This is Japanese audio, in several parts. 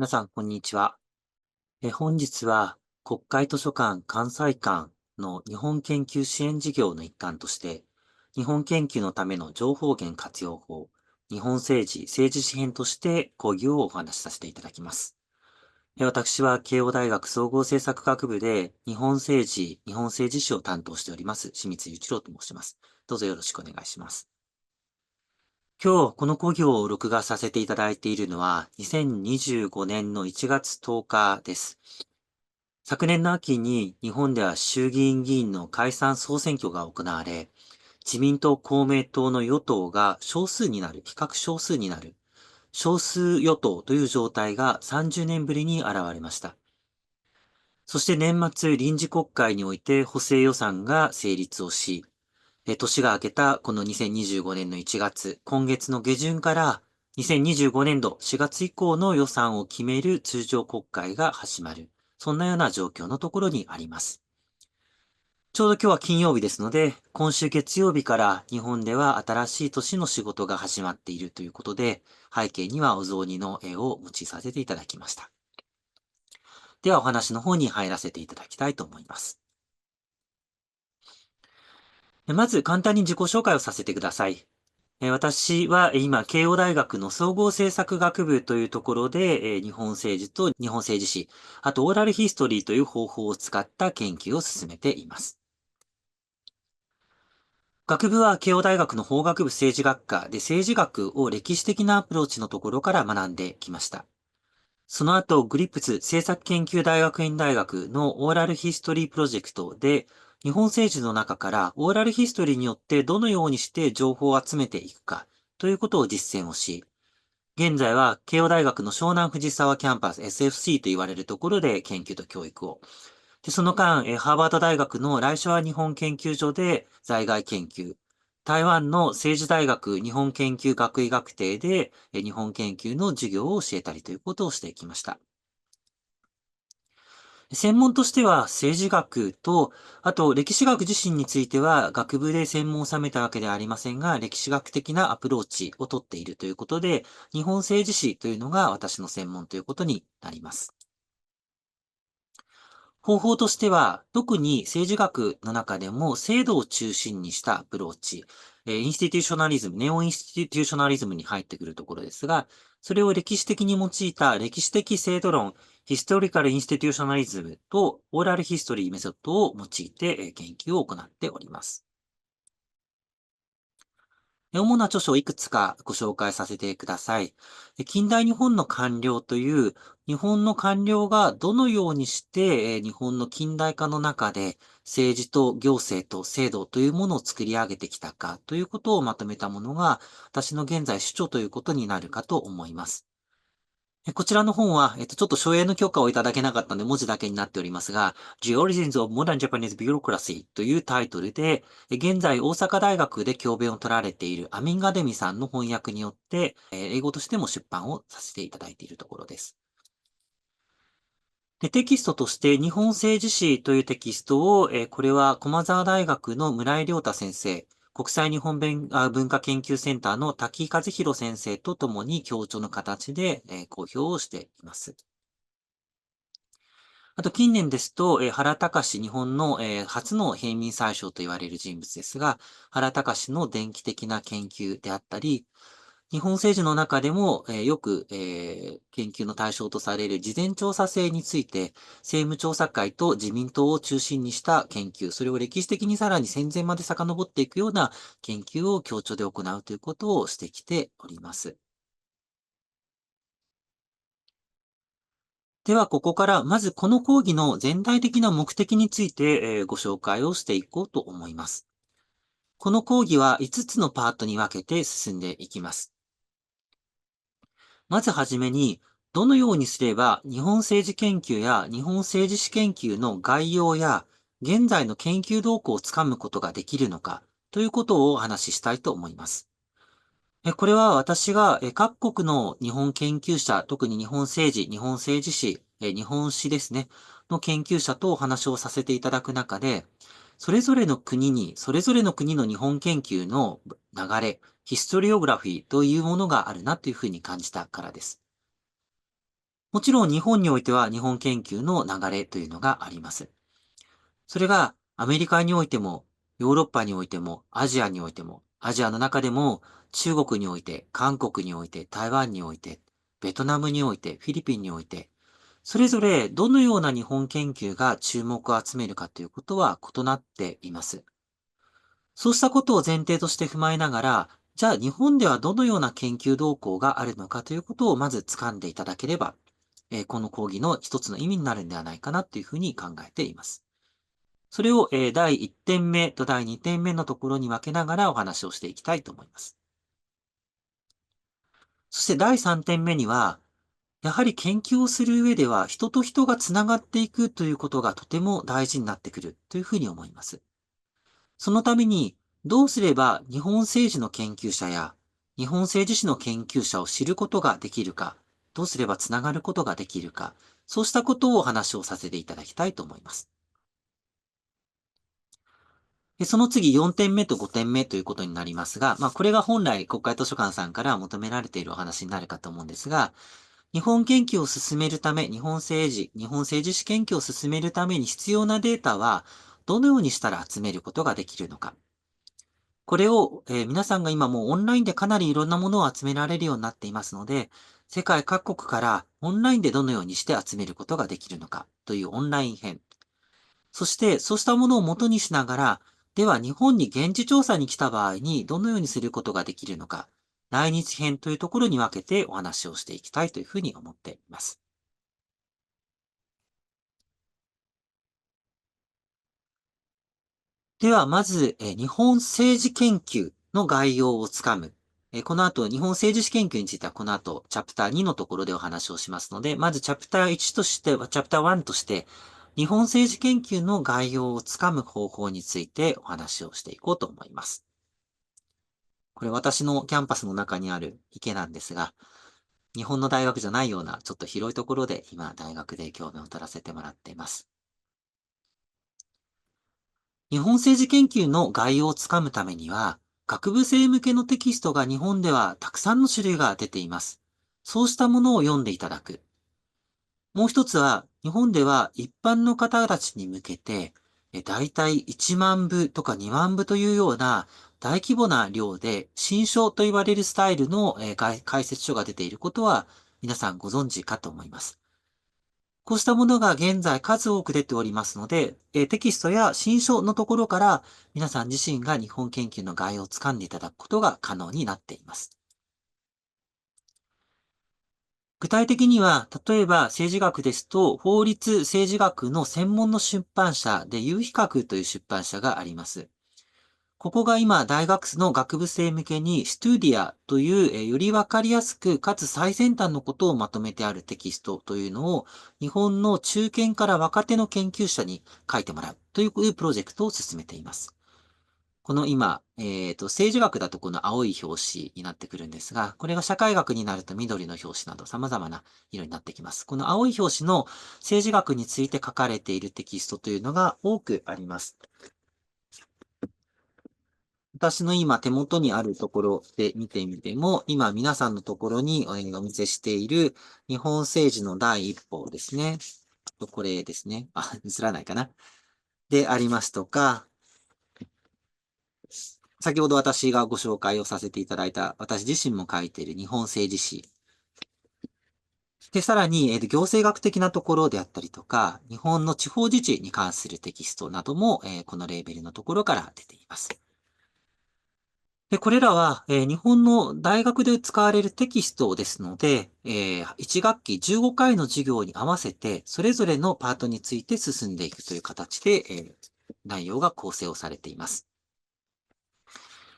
皆さん、こんにちは。本日は国会図書館関西館の日本研究支援事業の一環として、日本研究のための情報源活用法、日本政治・政治史編として講義をお話しさせていただきます。私は慶応大学総合政策学部で日本政治・日本政治史を担当しております、清水裕一郎と申します。どうぞよろしくお願いします。今日、この講義を録画させていただいているのは、2025年の1月10日です。昨年の秋に日本では衆議院議員の解散総選挙が行われ、自民党公明党の与党が少数になる、比較少数になる、少数与党という状態が30年ぶりに現れました。そして年末臨時国会において補正予算が成立をし、年が明けたこの2025年の1月、今月の下旬から2025年度4月以降の予算を決める通常国会が始まる。そんなような状況のところにあります。ちょうど今日は金曜日ですので、今週月曜日から日本では新しい年の仕事が始まっているということで、背景にはお雑煮の絵を用いさせていただきました。ではお話の方に入らせていただきたいと思います。まず簡単に自己紹介をさせてください。私は今、慶応大学の総合政策学部というところで、日本政治と日本政治史、あとオーラルヒストリーという方法を使った研究を進めています。学部は慶応大学の法学部政治学科で政治学を歴史的なアプローチのところから学んできました。その後、グリップス政策研究大学院大学のオーラルヒストリープロジェクトで、日本政治の中からオーラルヒストリーによってどのようにして情報を集めていくかということを実践をし、現在は慶応大学の湘南藤沢キャンパス SFC と言われるところで研究と教育を。で、その間、ハーバード大学の来所日本研究所で在外研究。台湾の政治大学日本研究学位学程で日本研究の授業を教えたりということをしてきました。専門としては政治学と、あと歴史学自身については学部で専門を収めたわけではありませんが、歴史学的なアプローチをとっているということで、日本政治史というのが私の専門ということになります。方法としては、特に政治学の中でも制度を中心にしたアプローチ、インスティテューショナリズム、ネオインスティテューショナリズムに入ってくるところですが、それを歴史的に用いた歴史的制度論、ヒストリカルインスティテューショナリズムとオーラルヒストリーメソッドを用いて研究を行っております。主な著書をいくつかご紹介させてください。近代日本の官僚という、日本の官僚がどのようにして日本の近代化の中で政治と行政と制度というものを作り上げてきたかということをまとめたものが、私の現在主張ということになるかと思います。こちらの本は、ちょっと所有の許可をいただけなかったので文字だけになっておりますが、The Origins of Modern Japanese Bureaucracy というタイトルで、現在大阪大学で教鞭を取られているアミンガデミさんの翻訳によって、英語としても出版をさせていただいているところです。で、テキストとして日本政治史というテキストを、これは駒澤大学の村井亮太先生、国際日本文化研究センターの滝和弘先生とともに協調の形で、公表をしています。あと近年ですと、原敬日本の、初の平民宰相と言われる人物ですが、原敬の伝記的な研究であったり、日本政治の中でも、よく、研究の対象とされる事前調査制について、政務調査会と自民党を中心にした研究、それを歴史的にさらに戦前まで遡っていくような研究を協調で行うということをしてきております。では、ここからまずこの講義の全体的な目的について、ご紹介をしていこうと思います。この講義は5つのパートに分けて進んでいきます。まずはじめに、どのようにすれば日本政治研究や日本政治史研究の概要や現在の研究動向をつかむことができるのかということをお話ししたいと思います。これは私が各国の日本研究者、特に日本政治、日本政治史、日本史ですね、の研究者とお話をさせていただく中で、それぞれの国に、それぞれの国の日本研究の流れ、ヒストリオグラフィーというものがあるなというふうに感じたからです。もちろん日本においては日本研究の流れというのがあります。それがアメリカにおいても、ヨーロッパにおいても、アジアにおいても、アジアの中でも中国において、韓国において、台湾において、ベトナムにおいて、フィリピンにおいて、それぞれどのような日本研究が注目を集めるかということは異なっています。そうしたことを前提として踏まえながら、じゃあ日本ではどのような研究動向があるのかということをまず掴んでいただければ、この講義の一つの意味になるんではないかなというふうに考えています。それを、第1点目と第2点目のところに分けながらお話をしていきたいと思います。そして第3点目には、やはり研究をする上では人と人がつながっていくということがとても大事になってくるというふうに思います。そのためにどうすれば日本政治の研究者や日本政治史の研究者を知ることができるか、どうすればつながることができるか、そうしたことをお話をさせていただきたいと思います。で、その次4点目と5点目ということになりますが、これが本来国会図書館さんから求められているお話になるかと思うんですが、日本研究を進めるため、日本政治史研究を進めるために必要なデータは、どのようにしたら集めることができるのか。これを、皆さんが今もうオンラインでかなりいろんなものを集められるようになっていますので、世界各国からオンラインでどのようにして集めることができるのかというオンライン編。そして、そうしたものを元にしながら、では日本に現地調査に来た場合にどのようにすることができるのか、来日編というところに分けてお話をしていきたいというふうに思っています。では、まず、日本政治研究の概要をつかむ。この後、日本政治史研究については、この後、チャプター2のところでお話をしますので、まずチャプター1としては、チャプター1として、日本政治研究の概要をつかむ方法についてお話をしていこうと思います。これ私のキャンパスの中にある池なんですが、日本の大学じゃないようなちょっと広いところで今大学で教鞭を取らせてもらっています。日本政治研究の概要をつかむためには、学部生向けのテキストが日本ではたくさんの種類が出ています。そうしたものを読んでいただく。もう一つは、日本では一般の方たちに向けて、だいたい1万部とか2万部というような大規模な量で、新書と言われるスタイルの解説書が出ていることは、皆さんご存知かと思います。こうしたものが現在数多く出ておりますので、テキストや新書のところから皆さん自身が日本研究の概要をつかんでいただくことが可能になっています。具体的には、例えば政治学ですと、法律政治学の専門の出版社で、有比較という出版社があります。ここが今、大学の学部生向けに、ストゥディアという、よりわかりやすく、かつ最先端のことをまとめてあるテキストというのを、日本の中堅から若手の研究者に書いてもらうというプロジェクトを進めています。この今、政治学だとこの青い表紙になってくるんですが、これが社会学になると緑の表紙など様々な色になってきます。この青い表紙の政治学について書かれているテキストというのが多くあります。私の今手元にあるところで見てみても、今皆さんのところにお見せしている日本政治の第一歩ですね。これですね。映らないかな。でありますとか、先ほど私がご紹介をさせていただいた、私自身も書いている日本政治史。で、さらに、行政学的なところであったりとか、日本の地方自治に関するテキストなども、このレーベルのところから出ています。で、これらは、日本の大学で使われるテキストですので、1学期15回の授業に合わせて、それぞれのパートについて進んでいくという形で、内容が構成をされています。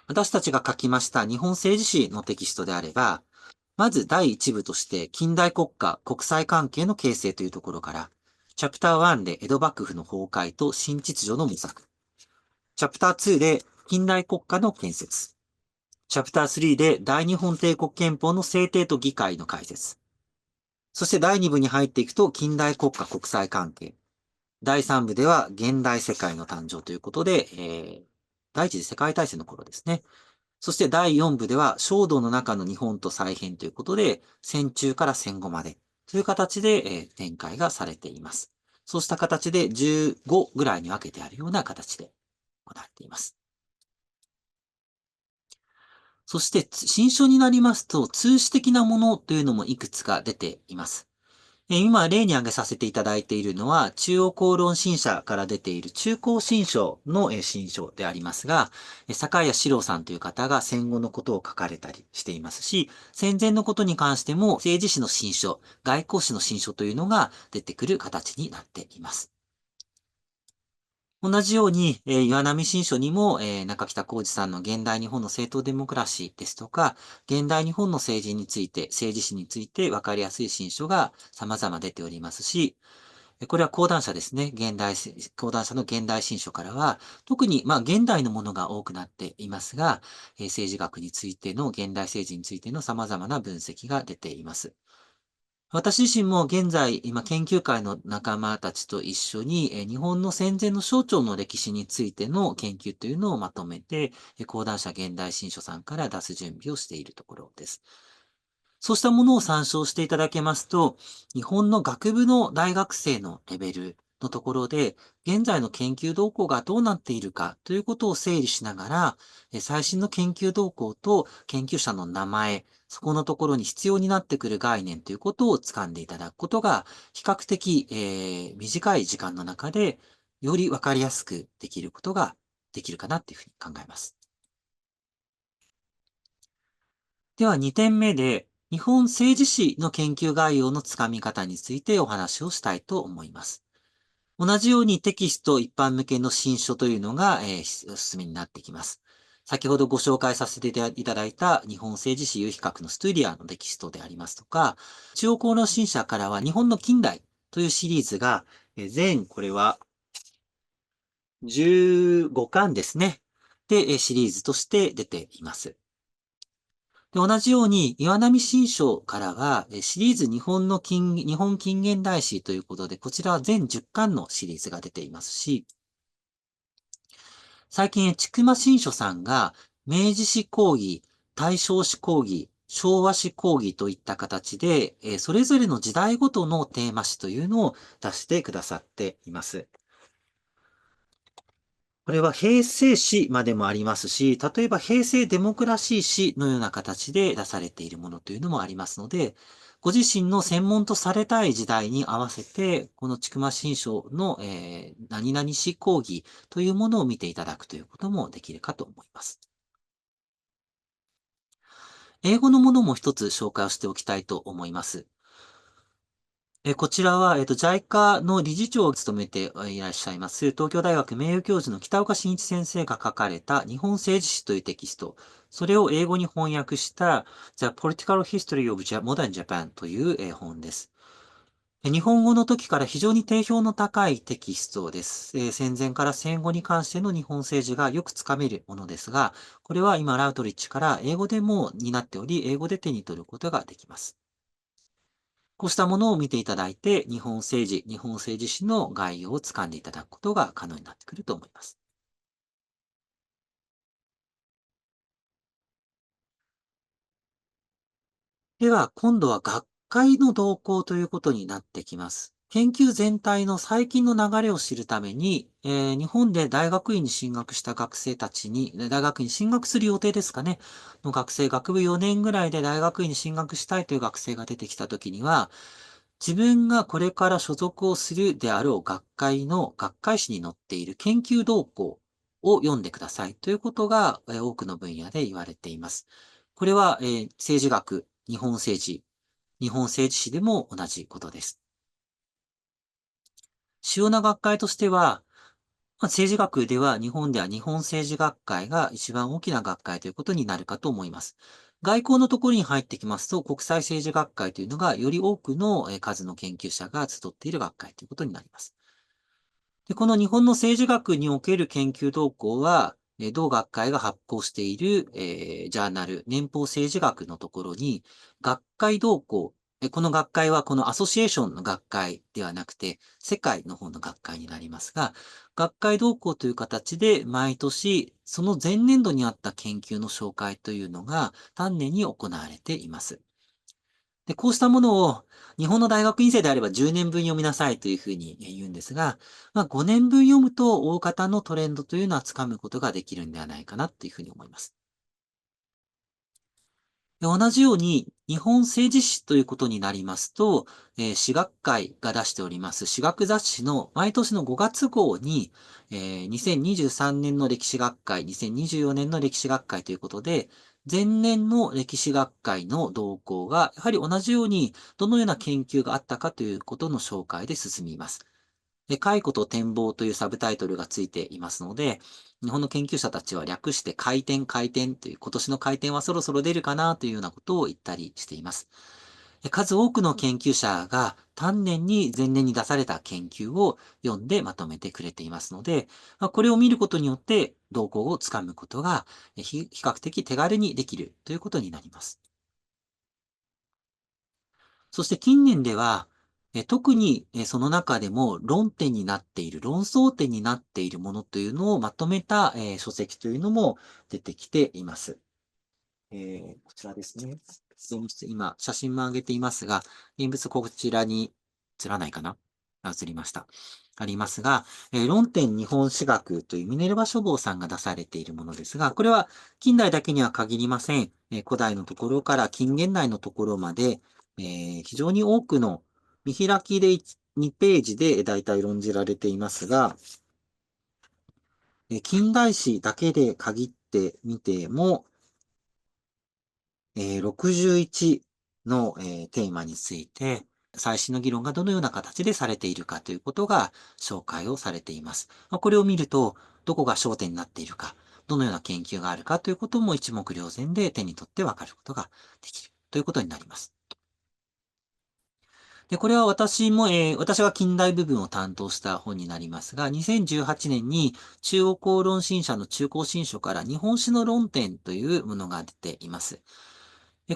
私たちが書きました日本政治史のテキストであれば、まず第1部として近代国家、国際関係の形成というところから、チャプター1で江戸幕府の崩壊と新秩序の模索。チャプター2で近代国家の建設。チャプター3で大日本帝国憲法の制定と議会の解説。そして第2部に入っていくと近代国家国際関係。第3部では現代世界の誕生ということで、第一次世界大戦の頃ですね。そして第4部では、衝動の中の日本と再編ということで、戦中から戦後まで。という形で、展開がされています。そうした形で15ぐらいに分けてあるような形で行っています。そして、新書になりますと、通史的なものというのもいくつか出ています。今、例に挙げさせていただいているのは、中央公論新社から出ている中高新書の新書でありますが、坂谷史郎さんという方が戦後のことを書かれたりしていますし、戦前のことに関しても政治史の新書、外交史の新書というのが出てくる形になっています。同じように、岩波新書にも、中北浩二さんの現代日本の政党デモクラシーですとか、現代日本の政治について、政治史について分かりやすい新書が様々出ておりますし、これは講談社ですね。講談社の現代新書からは、特に、現代のものが多くなっていますが、政治学についての、現代政治についての様々な分析が出ています。私自身も現在、今、研究会の仲間たちと一緒に、日本の戦前の省庁の歴史についての研究というのをまとめて、講談社現代新書さんから出す準備をしているところです。そうしたものを参照していただけますと、日本の学部の大学生のレベルのところで、現在の研究動向がどうなっているかということを整理しながら、最新の研究動向と研究者の名前、そこのところに必要になってくる概念ということを掴んでいただくことが、比較的、短い時間の中で、よりわかりやすくできることができるかなっていうふうに考えます。では2点目で、日本政治史の研究概要のつかみ方についてお話をしたいと思います。同じようにテキスト一般向けの新書というのが、おすすめになってきます。先ほどご紹介させていただいた日本政治史有比較のストゥディアのテキストでありますとか、中央公論新社からは日本の近代というシリーズが、これは15巻ですね。で、シリーズとして出ています。で、同じように、岩波新書からは、シリーズ日本近現代史ということで、こちらは全10巻のシリーズが出ていますし、最近、千曲新書さんが、明治史講義、大正史講義、昭和史講義といった形で、それぞれの時代ごとのテーマ史というのを出してくださっています。これは平成史までもありますし、例えば平成デモクラシー史のような形で出されているものというのもありますので、ご自身の専門とされたい時代に合わせて、この千曲新書の、何々史講義というものを見ていただくということもできるかと思います。英語のものも一つ紹介をしておきたいと思います。こちらは、JICA の理事長を務めていらっしゃいます、東京大学名誉教授の北岡真一先生が書かれた日本政治史というテキスト、それを英語に翻訳した The Political History of Modern Japan という本です。日本語の時から非常に定評の高いテキストです。戦前から戦後に関しての日本政治がよくつかめるものですが、これは今ラウトリッチから英語でもになっており、英語で手に取ることができます。こうしたものを見ていただいて、日本政治史の概要をつかんでいただくことが可能になってくると思います。では、今度は学会の動向ということになってきます。研究全体の最近の流れを知るために、日本で大学院に進学した学生たちに、大学院に進学する予定ですかね、の学生、学部4年ぐらいで大学院に進学したいという学生が出てきたときには、自分がこれから所属をするであろう学会の学会誌に載っている研究動向を読んでくださいということが多くの分野で言われています。これは政治学、日本政治史でも同じことです。主要な学会としては、政治学では日本では日本政治学会が一番大きな学会ということになるかと思います。外交のところに入ってきますと、国際政治学会というのがより多くの数の研究者が集っている学会ということになります。で、この日本の政治学における研究動向は、同学会が発行している、ジャーナル、年俸政治学のところに、学会動向、この学会はこのアソシエーションの学会ではなくて、世界の方の学会になりますが、学会動向という形で毎年、その前年度にあった研究の紹介というのが丹念に行われています。で、こうしたものを日本の大学院生であれば10年分読みなさいというふうに言うんですが、5年分読むと大方のトレンドというのはつかむことができるんではないかなというふうに思います。同じように、日本政治史ということになりますと、史学会が出しております史学雑誌の毎年の5月号に、2023年の歴史学会、2024年の歴史学会ということで、前年の歴史学会の動向が、やはり同じように、どのような研究があったかということの紹介で進みます。解雇と展望というサブタイトルがついていますので、日本の研究者たちは略して回転という、今年の回転はそろそろ出るかなというようなことを言ったりしています。数多くの研究者が丹念に前年に出された研究を読んでまとめてくれていますので、これを見ることによって動向をつかむことが比較的手軽にできるということになります。そして近年では、特にその中でも論点になっている、論争点になっているものというのをまとめた書籍というのも出てきています。こちらですね。現物、今、写真も上げていますが、現物こちらに映らないかな映りました。ありますが、論点日本史学というミネルヴァ書房さんが出されているものですが、これは近代だけには限りません。古代のところから近現代のところまで、非常に多くの見開きで2ページで大体論じられていますが、近代史だけで限ってみても、61の、テーマについて、最新の議論がどのような形でされているかということが紹介をされています。これを見ると、どこが焦点になっているか、どのような研究があるかということも一目瞭然で手に取ってわかることができるということになります。で、これは私が近代部分を担当した本になりますが、2018年に中央公論新社の中高新書から日本史の論点というものが出ています。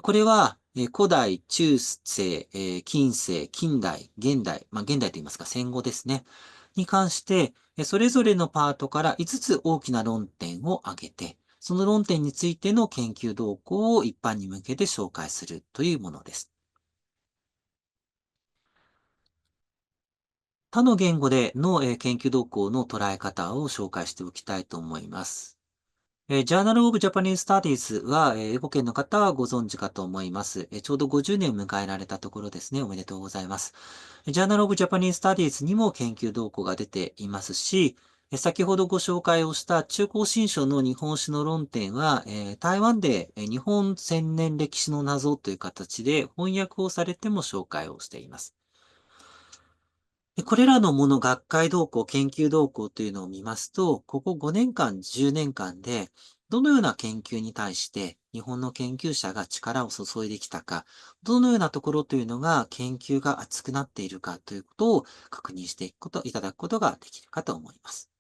これは、古代、中世、近世、近代、現代、現代と言いますか戦後ですね。に関して、それぞれのパートから5つ大きな論点を挙げて、その論点についての研究動向を一般に向けて紹介するというものです。他の言語での研究動向の捉え方を紹介しておきたいと思います。Journal of Japanese Studies は、英語圏の方はご存知かと思います。ちょうど50年を迎えられたところですね。おめでとうございます。Journal of Japanese Studies にも研究動向が出ていますし、先ほどご紹介をした中高新書の日本史の論点は、台湾で日本千年歴史の謎という形で翻訳をされても紹介をしています。これらのもの、学会動向、研究動向というのを見ますと、ここ5年間、10年間で、どのような研究に対して日本の研究者が力を注いできたか、どのようなところというのが研究が熱くなっているかということを確認していただくことができるかと思います。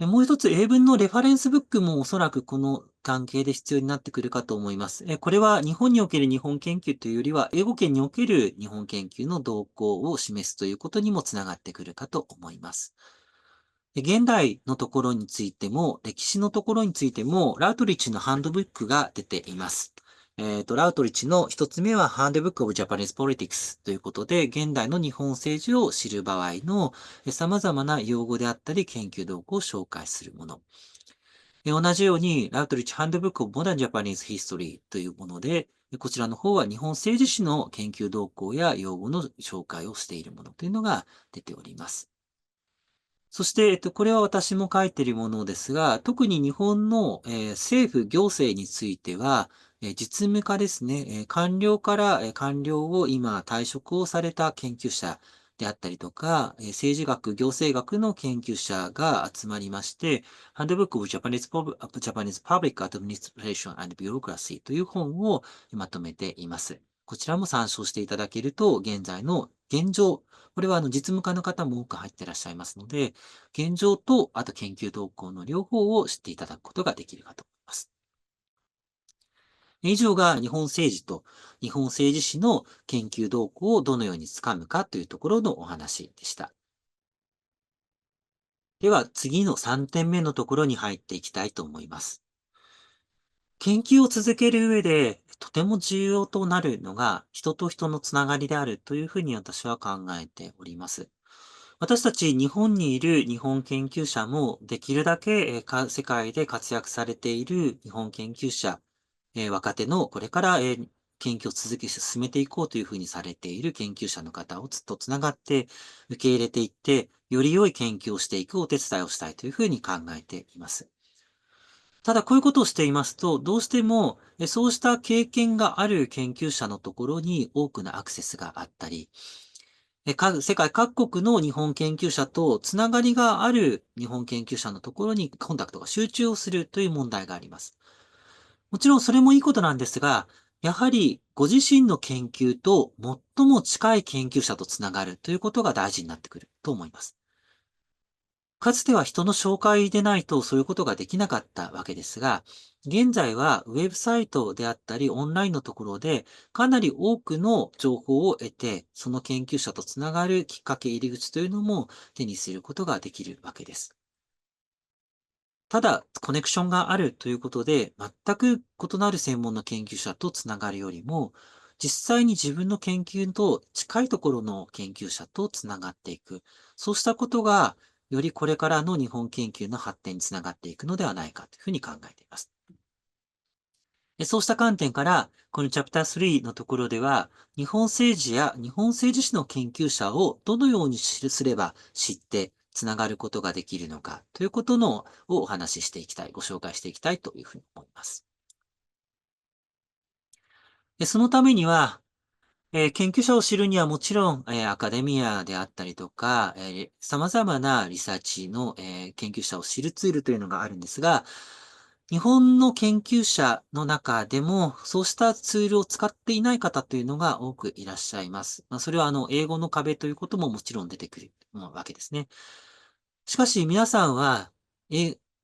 もう一つ、英文のレファレンスブックもおそらくこの関係で必要になってくるかと思います。これは日本における日本研究というよりは、英語圏における日本研究の動向を示すということにもつながってくるかと思います。現代のところについても、歴史のところについても、ラウトリッチのハンドブックが出ています。ラウトリッチの一つ目は、ハンドブックオブジャパニーズポリティクスということで、現代の日本政治を知る場合の様々な用語であったり、研究動向を紹介するもの。同じように、ラウトリッチハンドブックオブモダンジャパニーズヒストリーというもので、こちらの方は日本政治史の研究動向や用語の紹介をしているものというのが出ております。そして、これは私も書いているものですが、特に日本の、政府、行政については、実務家ですね、官僚から、官僚を今退職をされた研究者であったりとか、政治学、行政学の研究者が集まりまして、Handbook of Japanese Public Administration and Bureaucracy という本をまとめています。こちらも参照していただけると、現在の現状、これは実務家の方も多く入っていらっしゃいますので、現状と、あと研究動向の両方を知っていただくことができるかと思います。以上が日本政治と日本政治史の研究動向をどのようにつかむかというところのお話でした。では次の3点目のところに入っていきたいと思います。研究を続ける上で、とても重要となるのが、人と人のつながりであるというふうに私は考えております。私たち日本にいる日本研究者も、できるだけ世界で活躍されている日本研究者、若手のこれから研究を進めていこうというふうにされている研究者の方をとつながって受け入れていって、より良い研究をしていくお手伝いをしたいというふうに考えています。ただこういうことをしていますと、どうしてもそうした経験がある研究者のところに多くのアクセスがあったり、世界各国の日本研究者とつながりがある日本研究者のところにコンタクトが集中をするという問題があります。もちろんそれもいいことなんですが、やはりご自身の研究と最も近い研究者とつながるということが大事になってくると思います。かつては人の紹介でないとそういうことができなかったわけですが、現在はウェブサイトであったりオンラインのところでかなり多くの情報を得て、その研究者とつながるきっかけ入り口というのも手にすることができるわけです。ただ、コネクションがあるということで、全く異なる専門の研究者とつながるよりも、実際に自分の研究と近いところの研究者とつながっていく。そうしたことが、よりこれからの日本研究の発展につながっていくのではないかというふうに考えています。そうした観点から、このチャプター3のところでは、日本政治や日本政治史の研究者をどのようにすれば知ってつながることができるのかということをお話ししていきたい、ご紹介していきたいというふうに思います。そのためには、研究者を知るにはもちろん、アカデミアであったりとか、様々なリサーチの、研究者を知るツールというのがあるんですが、日本の研究者の中でも、そうしたツールを使っていない方というのが多くいらっしゃいます。それは英語の壁ということももちろん出てくるわけですね。しかし皆さんは、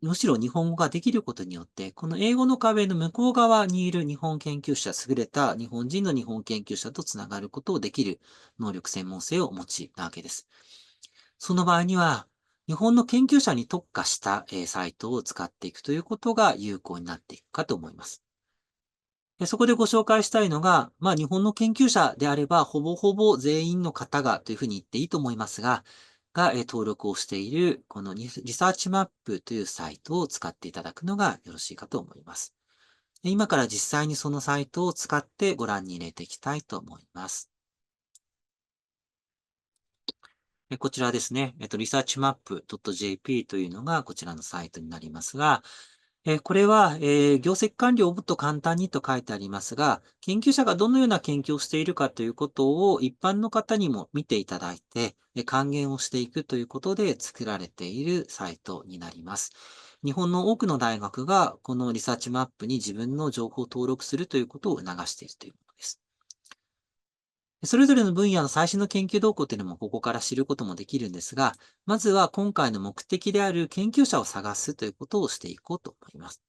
むしろ日本語ができることによって、この英語の壁の向こう側にいる日本研究者、優れた日本人の日本研究者とつながることをできる能力専門性をお持ちなわけです。その場合には、日本の研究者に特化した、サイトを使っていくということが有効になっていくかと思います。そこでご紹介したいのが、日本の研究者であれば、ほぼほぼ全員の方がというふうに言っていいと思いますが、登録をしている、このリサーチマップというサイトを使っていただくのがよろしいかと思います。今から実際にそのサイトを使ってご覧に入れていきたいと思います。こちらですね、researchmap.jp というのがこちらのサイトになりますが、これは、業績管理をもっと簡単にと書いてありますが、研究者がどのような研究をしているかということを一般の方にも見ていただいて、還元をしていくということで作られているサイトになります。日本の多くの大学がこのリサーチマップに自分の情報を登録するということを促しているというものです。それぞれの分野の最新の研究動向というのもここから知ることもできるんですが、まずは今回の目的である研究者を探すということをしていこうと思います。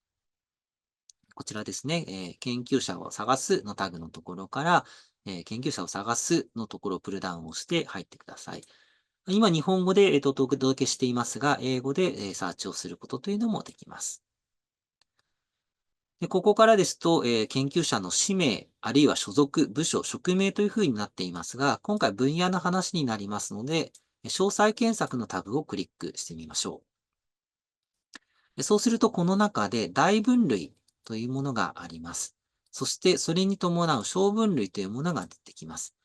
こちらですね、研究者を探すのタグのところから、研究者を探すのところをプルダウンをして入ってください。今、日本語で、お届けしていますが、英語で、サーチをすることというのもできます。で、ここからですと、研究者の氏名、あるいは所属、部署、職名というふうになっていますが、今回分野の話になりますので、詳細検索のタブをクリックしてみましょう。そうすると、この中で大分類というものがあります。そして、それに伴う小分類というものが出てきます。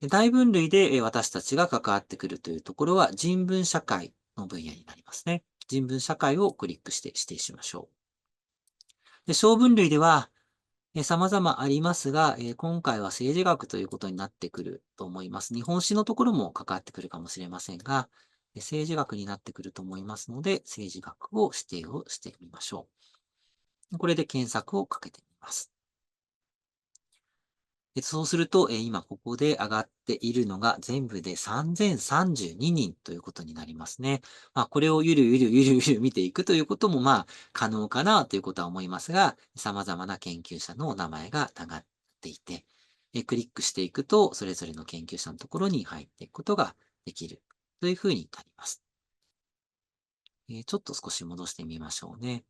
大分類で私たちが関わってくるというところは、人文社会の分野になりますね。人文社会をクリックして指定しましょう。で、小分類では、様々ありますが、今回は政治学ということになってくると思います。日本史のところも関わってくるかもしれませんが、政治学になってくると思いますので、政治学を指定をしてみましょう。これで検索をかけてみます。そうすると、今ここで上がっているのが全部で3032人ということになりますね。これをゆるゆるゆるゆる見ていくということも、可能かなということは思いますが、様々な研究者のお名前が上がっていて、クリックしていくと、それぞれの研究者のところに入っていくことができるというふうになります。ちょっと少し戻してみましょうね。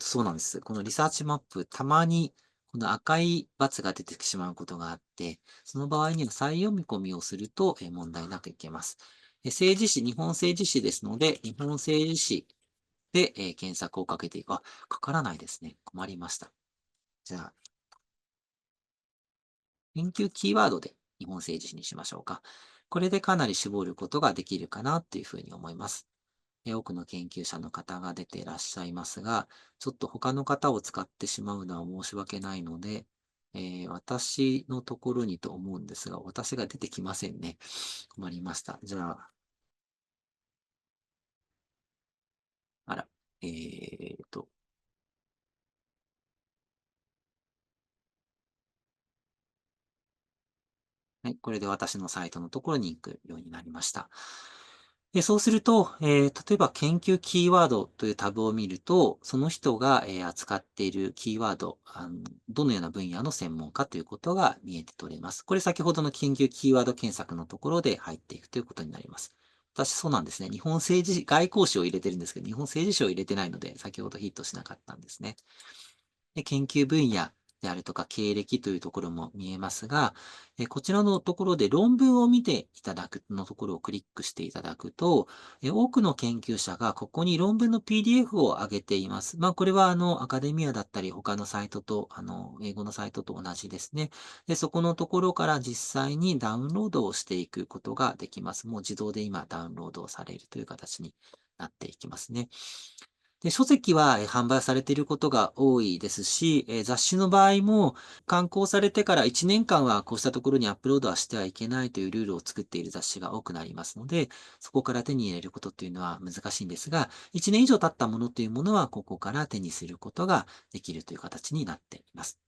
そうなんです。このリサーチマップ、たまにこの赤い×が出てしまうことがあって、その場合には再読み込みをすると、問題なくいけます。政治史、日本政治史ですので、日本政治史で、検索をかけていく。かからないですね。困りました。じゃあ、研究キーワードで日本政治史にしましょうか。これでかなり絞ることができるかなというふうに思います。多くの研究者の方が出ていらっしゃいますが、ちょっと他の方を使ってしまうのは申し訳ないので、私のところにと思うんですが、私が出てきませんね。困りました。じゃあ、あら、えーと、はい、これで私のサイトのところに行くようになりました。そうすると、例えば研究キーワードというタブを見ると、その人が、扱っているキーワード、どのような分野の専門家ということが見えて取れます。これ先ほどの研究キーワード検索のところで入っていくということになります。私、そうなんですね。日本政治、外交史を入れてるんですけど、日本政治史を入れてないので、先ほどヒットしなかったんですね。で、研究分野であるとか経歴というところも見えますが、こちらのところで論文を見ていただくのところをクリックしていただくと、多くの研究者がここに論文の PDF を上げています。これはアカデミアだったり他のサイトと、英語のサイトと同じですね。で、そこのところから実際にダウンロードをしていくことができます。もう自動で今ダウンロードをされるという形になっていきますね。で、書籍は販売されていることが多いですし、雑誌の場合も刊行されてから1年間はこうしたところにアップロードはしてはいけないというルールを作っている雑誌が多くなりますので、そこから手に入れることっていうのは難しいんですが、1年以上経ったものというものはここから手にすることができるという形になっています。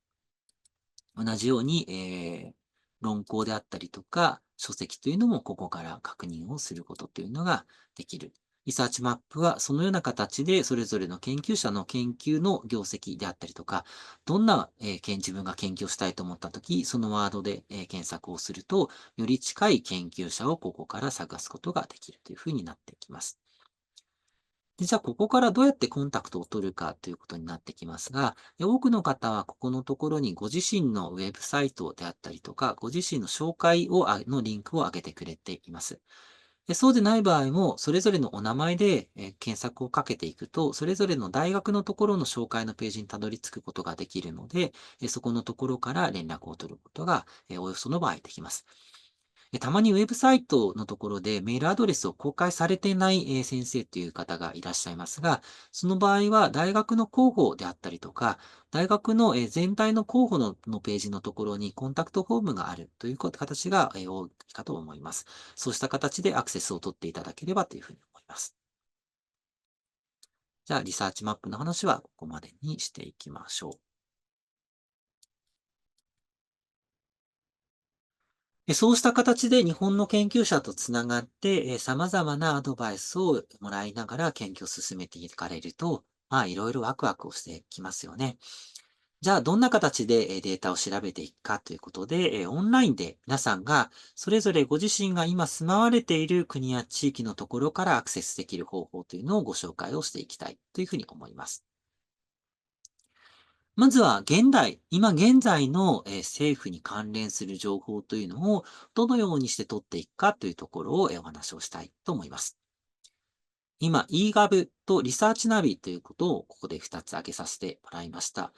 同じように、論考であったりとか、書籍というのもここから確認をすることというのができる。リサーチマップはそのような形でそれぞれの研究者の研究の業績であったりとか、どんな、自分が研究をしたいと思ったとき、そのワードで、検索をすると、より近い研究者をここから探すことができるというふうになってきます。で、じゃあ、ここからどうやってコンタクトを取るかということになってきますが、多くの方はここのところにご自身のウェブサイトであったりとか、ご自身の紹介のリンクを上げてくれています。そうでない場合も、それぞれのお名前で検索をかけていくと、それぞれの大学のところの紹介のページにたどり着くことができるので、そこのところから連絡を取ることが、およその場合できます。たまにウェブサイトのところでメールアドレスを公開されていない、先生という方がいらっしゃいますが、その場合は大学の広報であったりとか、大学の、全体の候補のページのところにコンタクトフォームがあるという形が、多いかと思います。そうした形でアクセスを取っていただければというふうに思います。じゃあ、リサーチマップの話はここまでにしていきましょう。そうした形で日本の研究者とつながって、様々なアドバイスをもらいながら研究を進めていかれると、いろいろワクワクをしてきますよね。じゃあ、どんな形でデータを調べていくかということで、オンラインで皆さんがそれぞれご自身が今住まわれている国や地域のところからアクセスできる方法というのをご紹介をしていきたいというふうに思います。まずは今現在の政府に関連する情報というのをどのようにして取っていくかというところをお話をしたいと思います。今、eGov とリサーチナビということをここで2つ挙げさせてもらいました。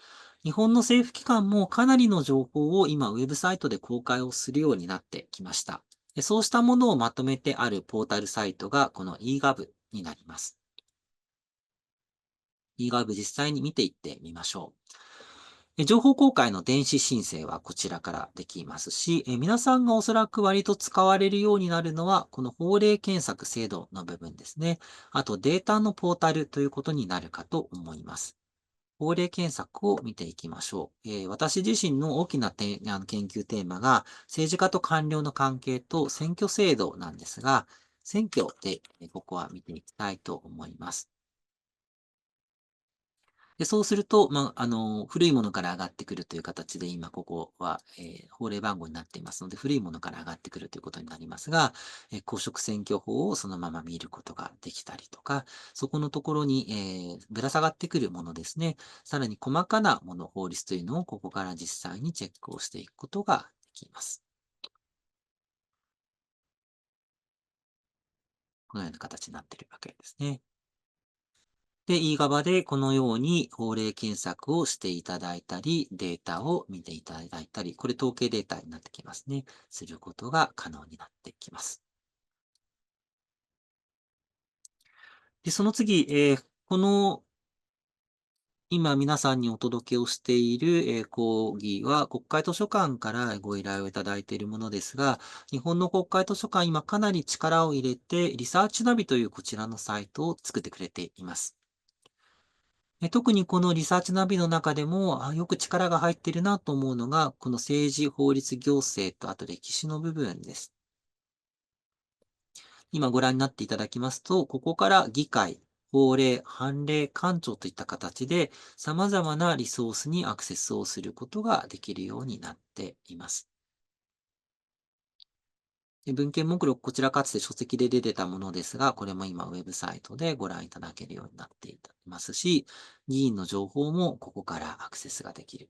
日本の政府機関もかなりの情報を今ウェブサイトで公開をするようになってきました。そうしたものをまとめてあるポータルサイトがこの eGov になります。eGov 実際に見ていってみましょう。情報公開の電子申請はこちらからできますし、皆さんがおそらく割と使われるようになるのは、この法令検索制度の部分ですね。あとデータのポータルということになるかと思います。法令検索を見ていきましょう。私自身の大きな研究テーマが政治家と官僚の関係と選挙制度なんですが、選挙でここは見ていきたいと思います。で、そうすると、古いものから上がってくるという形で、今ここは、法令番号になっていますので、古いものから上がってくるということになりますが、公職選挙法をそのまま見ることができたりとか、そこのところに、ぶら下がってくるものですね。さらに細かなもの、法律というのをここから実際にチェックをしていくことができます。このような形になっているわけですね。で、e-gov でこのように法令検索をしていただいたり、データを見ていただいたり、これ統計データになってきますね。することが可能になってきます。で、その次、この今皆さんにお届けをしている、講義は国会図書館からご依頼をいただいているものですが、日本の国会図書館今かなり力を入れて、リサーチナビというこちらのサイトを作ってくれています。特にこのリサーチナビの中でも、よく力が入っているなと思うのが、この政治、法律、行政と、あと歴史の部分です。今ご覧になっていただきますと、ここから議会、法令、判例、官庁といった形で、様々なリソースにアクセスをすることができるようになっています。文献目録、こちらかつて書籍で出てたものですが、これも今ウェブサイトでご覧いただけるようになっていますし、議員の情報もここからアクセスができる。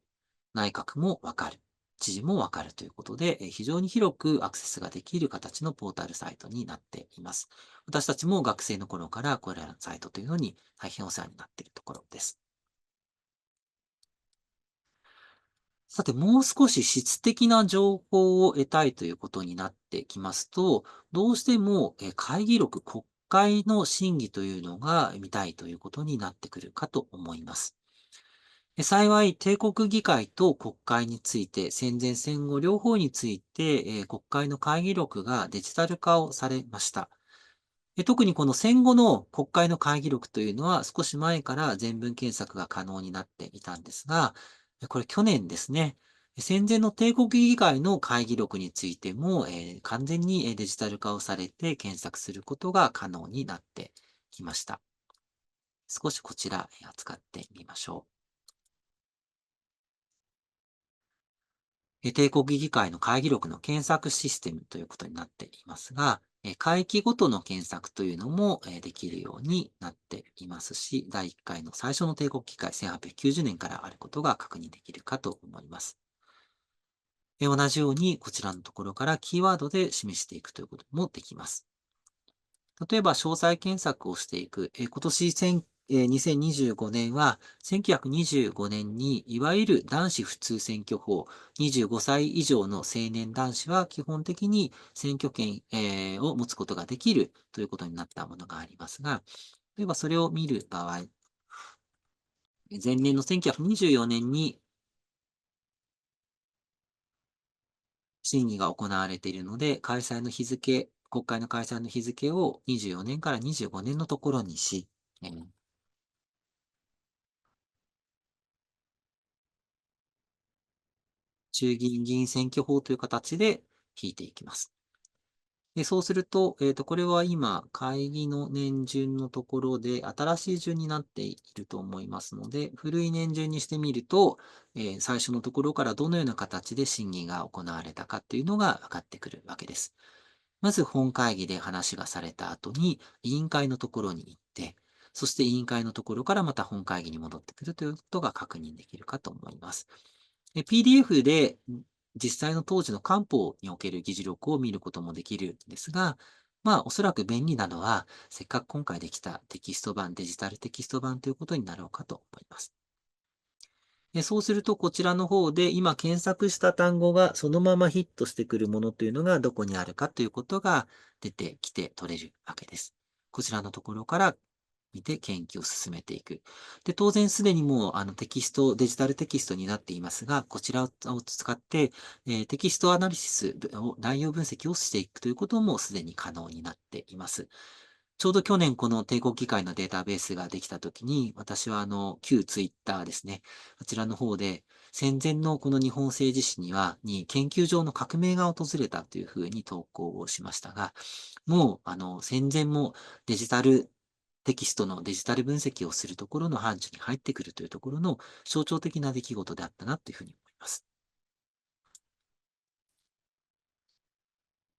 内閣もわかる。知事もわかるということで、非常に広くアクセスができる形のポータルサイトになっています。私たちも学生の頃からこれらのサイトというのに大変お世話になっているところです。さて、もう少し質的な情報を得たいということになってきますと、どうしても会議録、国会の審議というのが見たいということになってくるかと思います。幸い、帝国議会と国会について、戦前戦後両方について、国会の会議録がデジタル化をされました。特にこの戦後の国会の会議録というのは少し前から全文検索が可能になっていたんですが、これ去年ですね、戦前の帝国議会の会議録についても、完全にデジタル化をされて検索することが可能になってきました。少しこちら扱ってみましょう。帝国議会の会議録の検索システムということになっていますが、会期ごとの検索というのもできるようになっていますし、第1回の最初の帝国議会1890年からあることが確認できるかと思います。同じようにこちらのところからキーワードで示していくということもできます。例えば、詳細検索をしていく。今年2025年は、1925年に、いわゆる男子普通選挙法、25歳以上の青年男子は基本的に選挙権、を持つことができるということになったものがありますが、例えばそれを見る場合、前年の1924年に審議が行われているので、国会の開催の日付を24年から25年のところにし、衆議院議員選挙法という形で引いていきます。で、そうすると、これは今、会議の年順のところで、新しい順になっていると思いますので、古い年順にしてみると、最初のところからどのような形で審議が行われたかっていうのが分かってくるわけです。まず本会議で話がされた後に、委員会のところに行って、そして委員会のところからまた本会議に戻ってくるということが確認できるかと思います。PDF で実際の当時の官報における議事録を見ることもできるんですが、おそらく便利なのは、せっかく今回できたテキスト版、デジタルテキスト版ということになろうかと思います。そうすると、こちらの方で今検索した単語がそのままヒットしてくるものというのがどこにあるかということが出てきて取れるわけです。こちらのところから見て研究を進めていく。で、当然すでにもうデジタルテキストになっていますが、こちらを使って、テキストアナリシスを、内容分析をしていくということもすでに可能になっています。ちょうど去年この帝国議会のデータベースができたときに、私は旧ツイッターですね。こちらの方で、戦前のこの日本政治史に研究上の革命が訪れたというふうに投稿をしましたが、もう、戦前もデジタルテキストのデジタル分析をするところの範疇に入ってくるというところの象徴的な出来事であったなというふうに思います。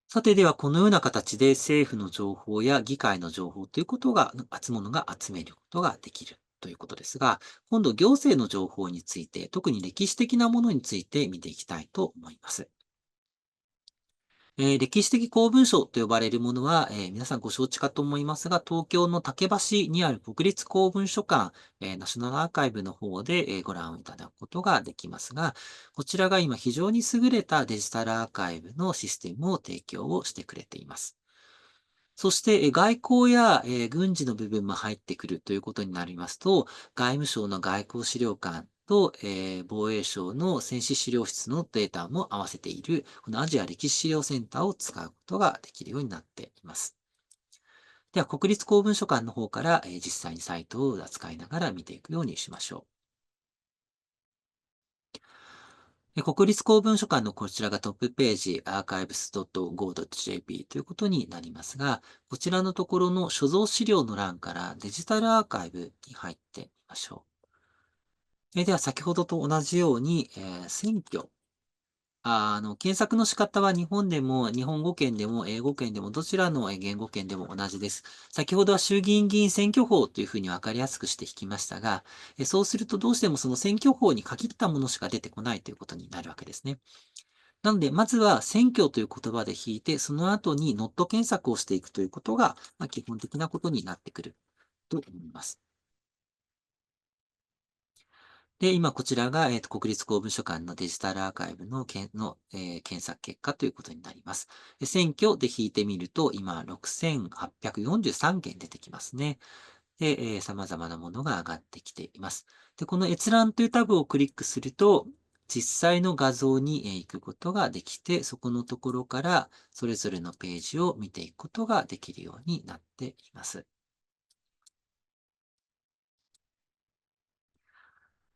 さて、ではこのような形で政府の情報や議会の情報ということが、ものが集めることができるということですが、今度行政の情報について、特に歴史的なものについて見ていきたいと思います。歴史的公文書と呼ばれるものは、皆さんご承知かと思いますが、東京の竹橋にある国立公文書館、ナショナルアーカイブの方で、ご覧いただくことができますが、こちらが今非常に優れたデジタルアーカイブのシステムを提供をしてくれています。そして、外交や、軍事の部分も入ってくるということになりますと、外務省の外交資料館と、防衛省の戦史資料室のデータも合わせている、このアジア歴史資料センターを使うことができるようになっています。では、国立公文書館の方から、実際にサイトを使いながら見ていくようにしましょう。国立公文書館のこちらがトップページ、archives.go.jp ということになりますが、こちらのところの所蔵資料の欄からデジタルアーカイブに入ってみましょう。では、先ほどと同じように、選挙。検索の仕方は日本でも、日本語圏でも、英語圏でも、どちらの言語圏でも同じです。先ほどは衆議院議員選挙法というふうに分かりやすくして引きましたが、そうするとどうしてもその選挙法に限ったものしか出てこないということになるわけですね。なので、まずは選挙という言葉で引いて、その後にノット検索をしていくということが、基本的なことになってくると思います。で、今こちらが、国立公文書館のデジタルアーカイブの検索結果ということになります。選挙で引いてみると、今6843件出てきますね。で、様々なものが上がってきています。で、この閲覧というタブをクリックすると、実際の画像に行くことができて、そこのところからそれぞれのページを見ていくことができるようになっています。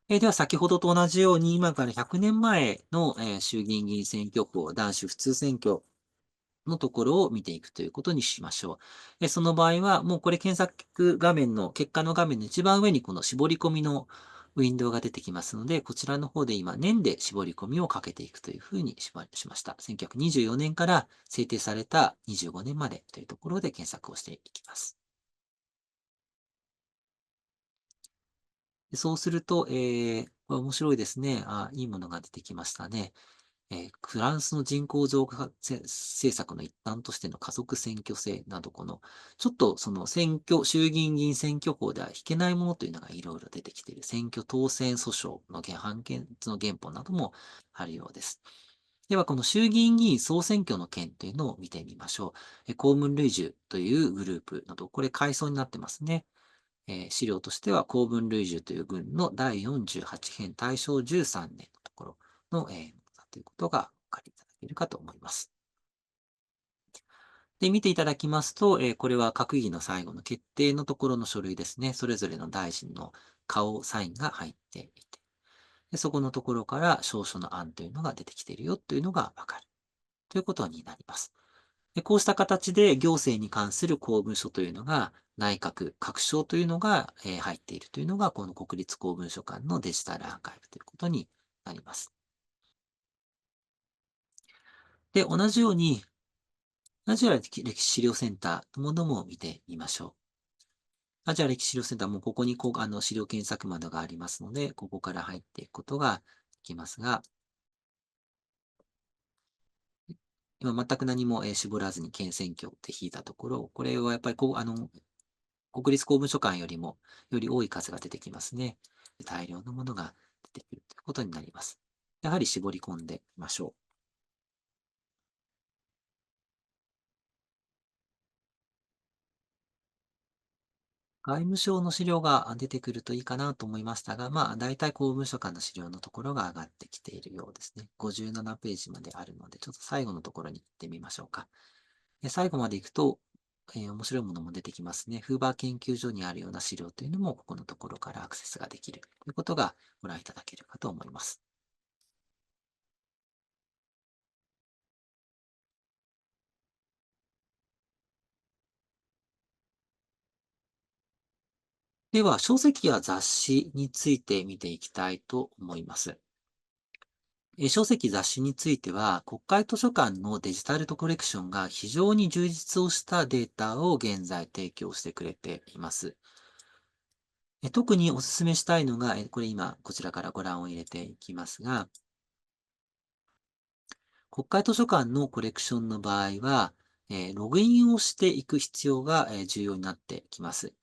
では先ほどと同じように、今から100年前の、衆議院議員選挙区、男子普通選挙のところを見ていくということにしましょう。その場合は、もうこれ検索画面の、結果の画面の一番上にこの絞り込みのウィンドウが出てきますので、こちらの方で今、年で絞り込みをかけていくというふうにしました。1924年から制定された25年までというところで検索をしていきます。そうすると、これ面白いですね。いいものが出てきましたね。フランスの人口増加政策の一環としての家族選挙制など、ちょっとその衆議院議員選挙法では引けないものというのがいろいろ出てきている。選挙当選訴訟の判決の原本などもあるようです。では、この衆議院議員総選挙の件というのを見てみましょう。公文類従というグループなど、これ階層になってますね。資料としては公文類従という群の第48編大正13年のところの、ということがお分かりいただけるかと思います。で、見ていただきますと、これは閣議の最後の決定のところの書類ですね。それぞれの大臣の顔、サインが入っていて、でそこのところから証書の案というのが出てきているよというのがわかるということになります。でこうした形で行政に関する公文書というのが、内閣、各省というのが、入っているというのが、この国立公文書館のデジタルアーカイブということになります。で、同じような歴史資料センターのものも見てみましょう。アジア歴史資料センターもここに資料検索窓がありますので、ここから入っていくことができますが、今全く何も絞らずに県選挙って引いたところ、これはやっぱり国立公文書館よりもより多い数が出てきますね。大量のものが出てくるということになります。やはり絞り込んでみましょう。外務省の資料が出てくるといいかなと思いましたが、大体公文書館の資料のところが上がってきているようですね。57ページまであるので、ちょっと最後のところに行ってみましょうか。最後まで行くと、面白いものも出てきますね。フーバー研究所にあるような資料というのも、ここのところからアクセスができるということがご覧いただけるかと思います。では、書籍や雑誌について見ていきたいと思います。書籍雑誌については、国会図書館のデジタルコレクションが非常に充実をしたデータを現在提供してくれています。特にお勧めしたいのが、これ今、こちらからご覧を入れていきますが、国会図書館のコレクションの場合は、ログインをしていく必要が重要になってきます。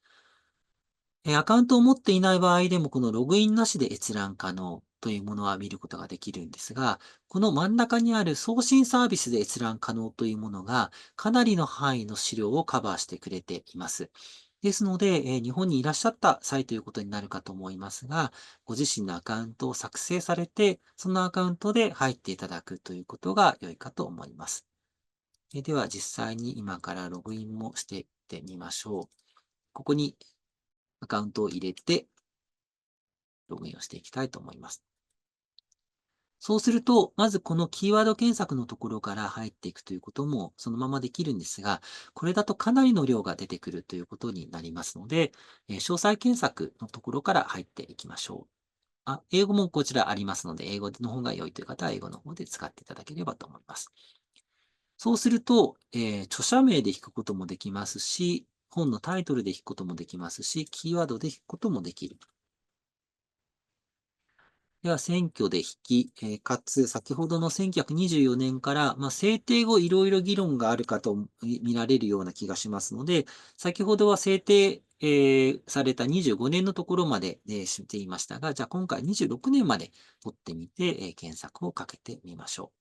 アカウントを持っていない場合でも、このログインなしで閲覧可能というものは見ることができるんですが、この真ん中にある送信サービスで閲覧可能というものが、かなりの範囲の資料をカバーしてくれています。ですので、日本にいらっしゃった際ということになるかと思いますが、ご自身のアカウントを作成されて、そのアカウントで入っていただくということが良いかと思います。では、実際に今からログインもしていってみましょう。ここにアカウントを入れて、ログインをしていきたいと思います。そうすると、まずこのキーワード検索のところから入っていくということもそのままできるんですが、これだとかなりの量が出てくるということになりますので、詳細検索のところから入っていきましょう。英語もこちらありますので、英語の方が良いという方は英語の方で使っていただければと思います。そうすると、著者名で引くこともできますし、本のタイトルで引くこともできますし、キーワードで引くこともできる。では、選挙で引き、かつ、先ほどの1924年から、制定後いろいろ議論があるかと見られるような気がしますので、先ほどは制定、された25年のところまで、していましたが、じゃあ今回26年まで取ってみて、検索をかけてみましょう。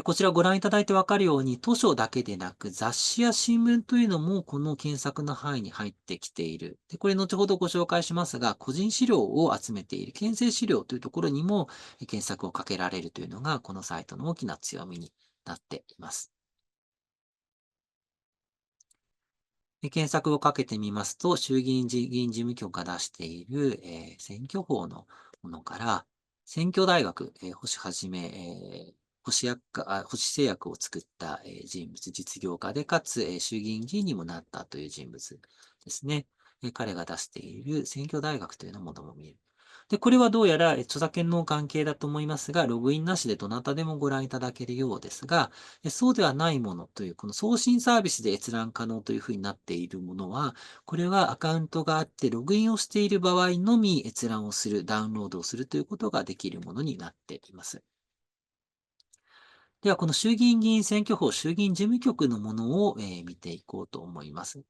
こちらご覧いただいてわかるように、図書だけでなく雑誌や新聞というのもこの検索の範囲に入ってきている。で、これ後ほどご紹介しますが、個人資料を集めている検制資料というところにも検索をかけられるというのが、このサイトの大きな強みになっています。検索をかけてみますと、衆議院議員事務局が出している、選挙法のものから、選挙大学、星はじめ、星製薬を作った、人物、実業家で、かつ、衆議院議員にもなったという人物ですね。彼が出している選挙大学というのものも見える。で、これはどうやら著作権の関係だと思いますが、ログインなしでどなたでもご覧いただけるようですが、そうではないものという、この送信サービスで閲覧可能というふうになっているものは、これはアカウントがあってログインをしている場合のみ閲覧をする、ダウンロードをするということができるものになっています。では、この衆議院議員選挙法、衆議院事務局のものを、見ていこうと思います。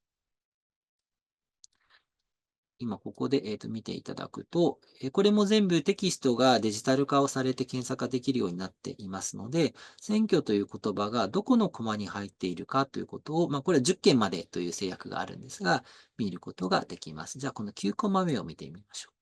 今ここで、見ていただくと、これも全部テキストがデジタル化をされて検索ができるようになっていますので、選挙という言葉がどこのコマに入っているかということを、これは10件までという制約があるんですが、見ることができます。じゃあ、この9コマ目を見てみましょう。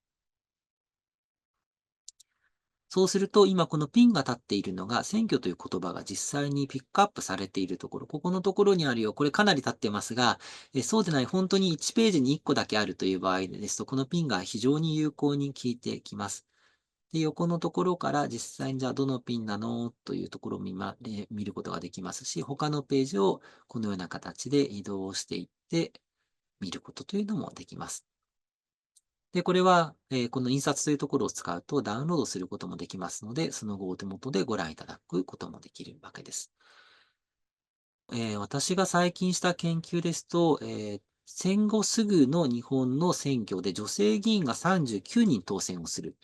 そうすると、今このピンが立っているのが、選挙という言葉が実際にピックアップされているところ、ここのところにあるよ。これかなり立ってますが、そうでない、本当に1ページに1個だけあるという場合ですと、このピンが非常に有効に効いてきます。で、横のところから実際にじゃあどのピンなのというところを見ることができますし、他のページをこのような形で移動していって見ることというのもできます。で、これは、この印刷というところを使うとダウンロードすることもできますので、その後お手元でご覧いただくこともできるわけです。私が最近した研究ですと、戦後すぐの日本の選挙で女性議員が39人当選をする。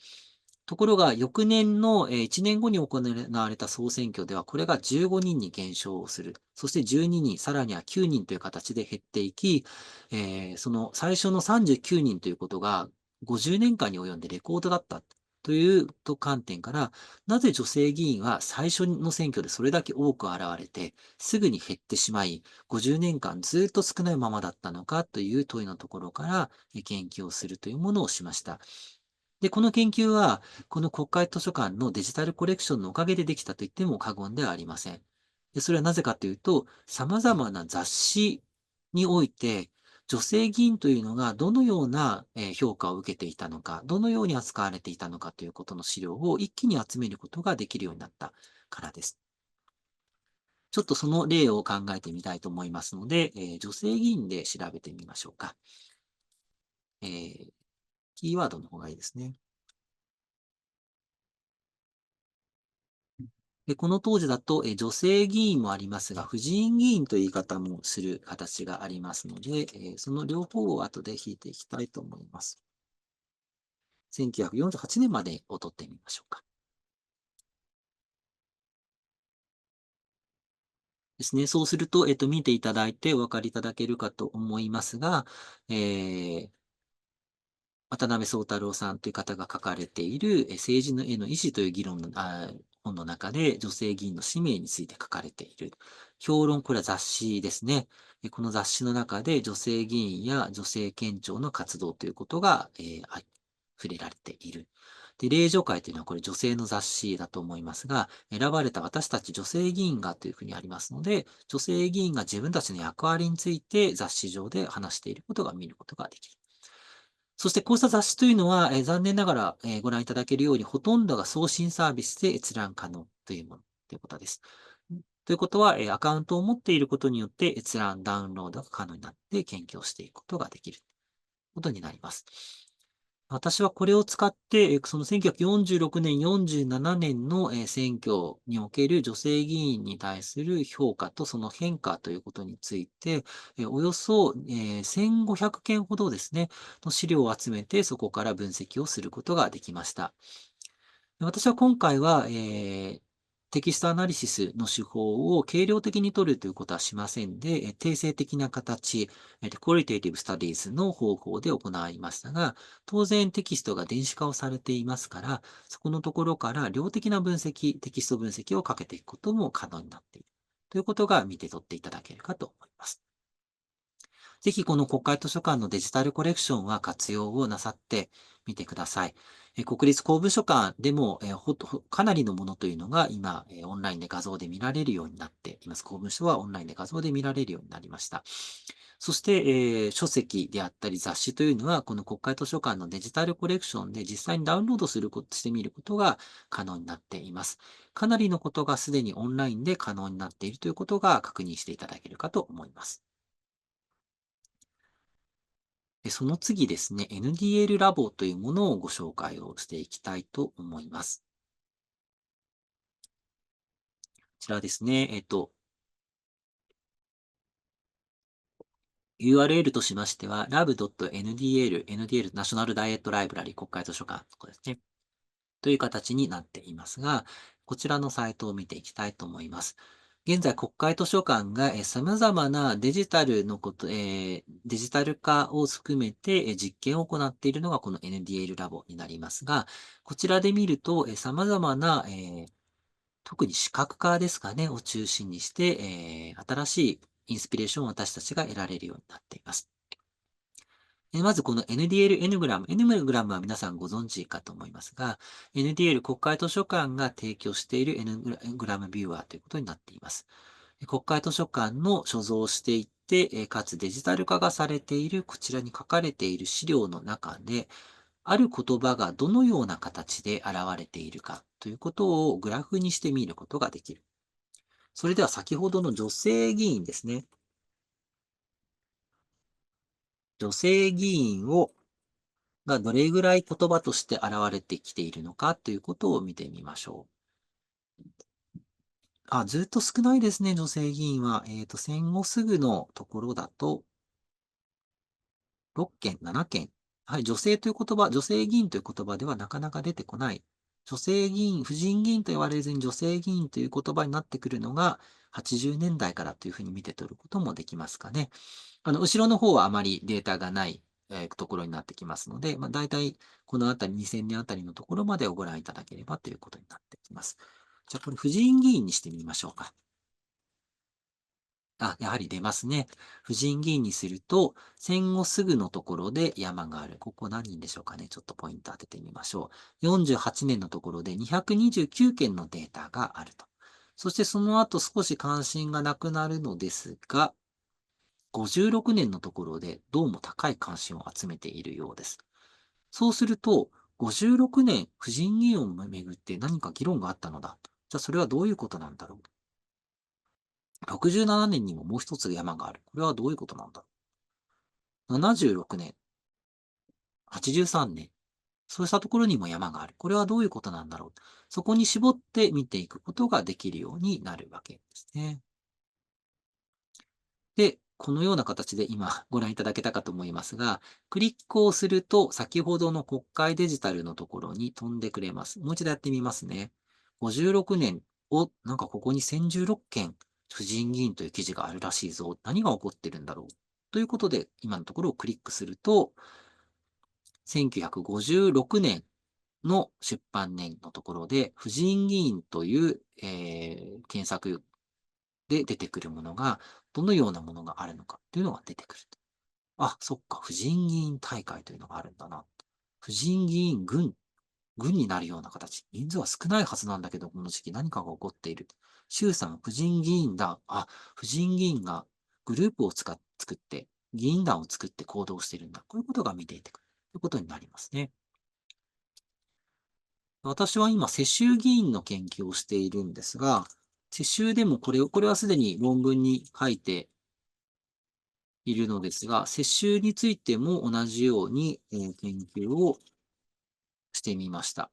ところが、翌年の1年後に行われた総選挙では、これが15人に減少する。そして12人、さらには9人という形で減っていき、その最初の39人ということが50年間に及んでレコードだったという観点から、なぜ女性議員は最初の選挙でそれだけ多く現れて、すぐに減ってしまい、50年間ずっと少ないままだったのかという問いのところから研究をするというものをしました。で、この研究は、この国会図書館のデジタルコレクションのおかげでできたと言っても過言ではありません。で、それはなぜかというと、様々な雑誌において、女性議員というのがどのような評価を受けていたのか、どのように扱われていたのかということの資料を一気に集めることができるようになったからです。ちょっとその例を考えてみたいと思いますので、女性議員で調べてみましょうか。キーワードの方がいいですね。で、この当時だと、女性議員もありますが、婦人議員という言い方もする形がありますので、その両方を後で引いていきたいと思います。1948年までを取ってみましょうか。ですね。そうすると、見ていただいてお分かりいただけるかと思いますが、えー渡辺宗太郎さんという方が書かれている、政治のへの意思という議論の、本の中で女性議員の使命について書かれている。評論、これは雑誌ですね。この雑誌の中で女性議員や女性県庁の活動ということが、触れられている。で、令女会というのはこれ女性の雑誌だと思いますが、選ばれた私たち女性議員がというふうにありますので、女性議員が自分たちの役割について雑誌上で話していることが見ることができる。そしてこうした雑誌というのは、残念ながら、ご覧いただけるように、ほとんどが送信サービスで閲覧可能というものということです。ということは、アカウントを持っていることによって閲覧、ダウンロードが可能になって研究をしていくことができることになります。私はこれを使って、その1946年、47年の選挙における女性議員に対する評価とその変化ということについて、およそ1500件ほどですね、の資料を集めて、そこから分析をすることができました。私は今回は、テキストアナリシスの手法を軽量的に取るということはしませんで、定性的な形、Qualitative Studies の方法で行いましたが、当然テキストが電子化をされていますから、そこのところから量的な分析、テキスト分析をかけていくことも可能になっているということが見て取っていただけるかと思います。ぜひこの国会図書館のデジタルコレクションは活用をなさってみてください。国立公文書館でも、かなりのものというのが今、オンラインで画像で見られるようになっています。公文書はオンラインで画像で見られるようになりました。そして、書籍であったり雑誌というのは、この国会図書館のデジタルコレクションで実際にダウンロードしてみることが可能になっています。かなりのことがすでにオンラインで可能になっているということが確認していただけるかと思います。その次ですね、NDL ラボというものをご紹介をしていきたいと思います。こちらですね、URL としましては、lab.ndl、NDL ナショナルダイエットライブラリ国会図書館とですね、という形になっていますが、こちらのサイトを見ていきたいと思います。現在、国会図書館が様々なデジタルのこと、デジタル化を含めて実験を行っているのがこの NDL ラボになりますが、こちらで見ると様々な、特に視覚化ですかね、を中心にして、新しいインスピレーションを私たちが得られるようになっています。まずこの NDL エヌグラム。エヌグラムは皆さんご存知かと思いますが、NDL 国会図書館が提供している N グラムビューアーということになっています。国会図書館の所蔵していて、かつデジタル化がされているこちらに書かれている資料の中で、ある言葉がどのような形で現れているかということをグラフにしてみることができる。それでは先ほどの女性議員ですね。女性議員がどれぐらい言葉として現れてきているのかということを見てみましょう。ずっと少ないですね、女性議員は。戦後すぐのところだと、6件、7件。はい、女性という言葉、女性議員という言葉ではなかなか出てこない。女性議員、婦人議員と言われずに女性議員という言葉になってくるのが80年代からというふうに見て取ることもできますかね。後ろの方はあまりデータがない、ところになってきますので、大体このあたり、2000年あたりのところまでをご覧いただければということになってきます。じゃあ、これ婦人議員にしてみましょうか。やはり出ますね。婦人議員にすると、戦後すぐのところで山がある。ここ何人でしょうかね。ちょっとポイント当ててみましょう。48年のところで229件のデータがあると。そしてその後少し関心がなくなるのですが、56年のところでどうも高い関心を集めているようです。そうすると、56年婦人議員をめぐって何か議論があったのだ。じゃあそれはどういうことなんだろう。67年にももう一つ山がある。これはどういうことなんだろう。76年。83年。そうしたところにも山がある。これはどういうことなんだろう。そこに絞って見ていくことができるようになるわけですね。で、このような形で今ご覧いただけたかと思いますが、クリックをすると先ほどの国会デジタルのところに飛んでくれます。もう一度やってみますね。56年を、なんかここに1016件婦人議員という記事があるらしいぞ。何が起こってるんだろう。ということで、今のところをクリックすると、1956年の出版年のところで、婦人議員という、検索で出てくるものが、どのようなものがあるのかというのが出てくる。あ、そっか、婦人議員大会というのがあるんだな。婦人議員軍になるような形。人数は少ないはずなんだけど、この時期何かが起こっている。衆参婦人議員だ。あ、婦人議員がグループを作って、議員団を作って行動しているんだ。こういうことが見ていてくるということになりますね。私は今、世襲議員の研究をしているんですが、世襲でもこれはすでに論文に書いているのですが、世襲についても同じように、研究をしてみました。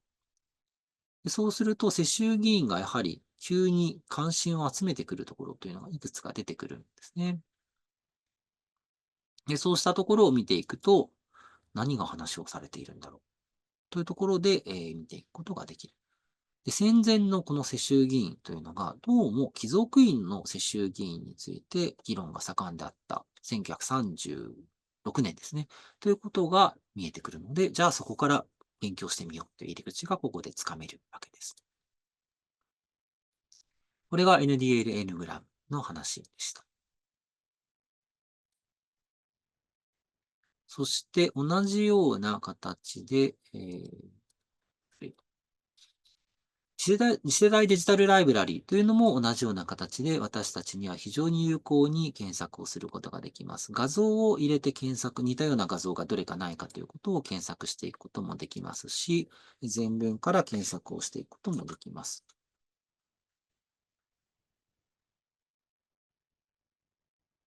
そうすると、世襲議員がやはり急に関心を集めてくるところというのがいくつか出てくるんですね。で、そうしたところを見ていくと、何が話をされているんだろうというところで、見ていくことができる。で、戦前のこの世襲議員というのが、どうも貴族院の世襲議員について議論が盛んであった1936年ですね。ということが見えてくるので、じゃあそこから勉強してみようという入り口がここでつかめるわけです。これが NDLN グラムの話でした。そして同じような形で、次世代デジタルライブラリというのも同じような形で私たちには非常に有効に検索をすることができます。画像を入れて検索、似たような画像がどれかないかということを検索していくこともできますし、全文から検索をしていくこともできます。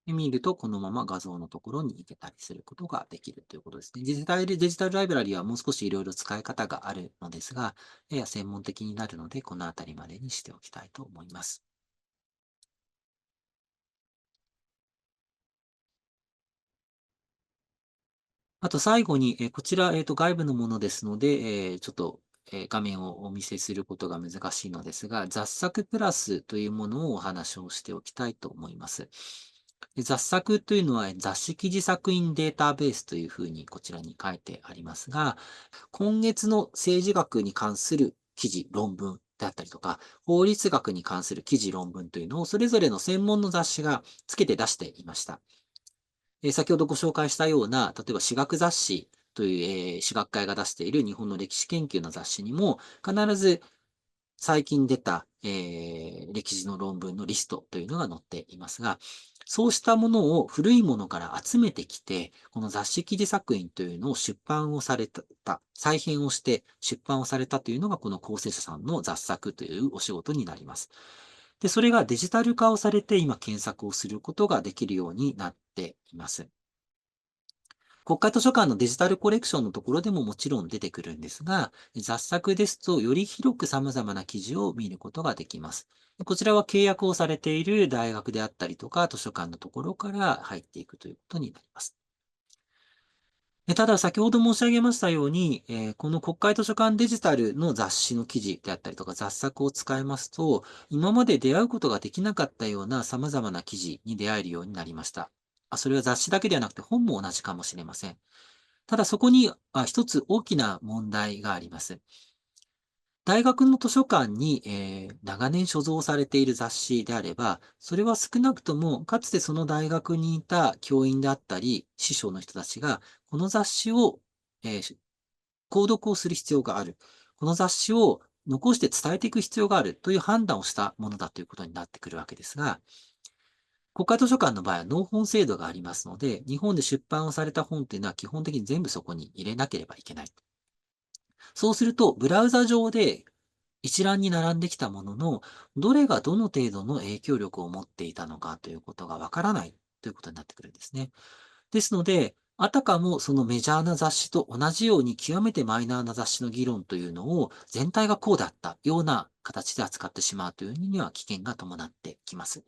で見ると、このまま画像のところに行けたりすることができるということですね。デジタルライブラリはもう少しいろいろ使い方があるのですが、やや専門的になるので、このあたりまでにしておきたいと思います。あと最後に、こちら、外部のものですので、ちょっと、画面をお見せすることが難しいのですが、雑作プラスというものをお話をしておきたいと思います。で雑作というのは雑誌記事作品データベースというふうにこちらに書いてありますが、今月の政治学に関する記事、論文であったりとか、法律学に関する記事、論文というのをそれぞれの専門の雑誌がつけて出していました。先ほどご紹介したような、例えば史学雑誌という、史学会が出している日本の歴史研究の雑誌にも、必ず最近出た、歴史の論文のリストというのが載っていますが、そうしたものを古いものから集めてきて、この雑誌記事作品というのを出版をされた、再編をして出版をされたというのが、この構成者さんの雑作というお仕事になります。で、それがデジタル化をされて、今検索をすることができるようになっています。国会図書館のデジタルコレクションのところでももちろん出てくるんですが、雑作ですとより広く様々な記事を見ることができます。こちらは契約をされている大学であったりとか図書館のところから入っていくということになります。ただ、先ほど申し上げましたように、この国会図書館デジタルの雑誌の記事であったりとか雑作を使いますと、今まで出会うことができなかったような様々な記事に出会えるようになりました。それは雑誌だけではなくて本も同じかもしれません。ただそこに一つ大きな問題があります。大学の図書館に、長年所蔵されている雑誌であれば、それは少なくとも、かつてその大学にいた教員であったり、師匠の人たちが、この雑誌を、購読をする必要がある。この雑誌を残して伝えていく必要があるという判断をしたものだということになってくるわけですが、国家図書館の場合は納本制度がありますので、日本で出版をされた本というのは基本的に全部そこに入れなければいけない。そうすると、ブラウザ上で一覧に並んできたものの、どれがどの程度の影響力を持っていたのかということがわからないということになってくるんですね。ですので、あたかもそのメジャーな雑誌と同じように極めてマイナーな雑誌の議論というのを全体がこうだったような形で扱ってしまうというには危険が伴ってきます。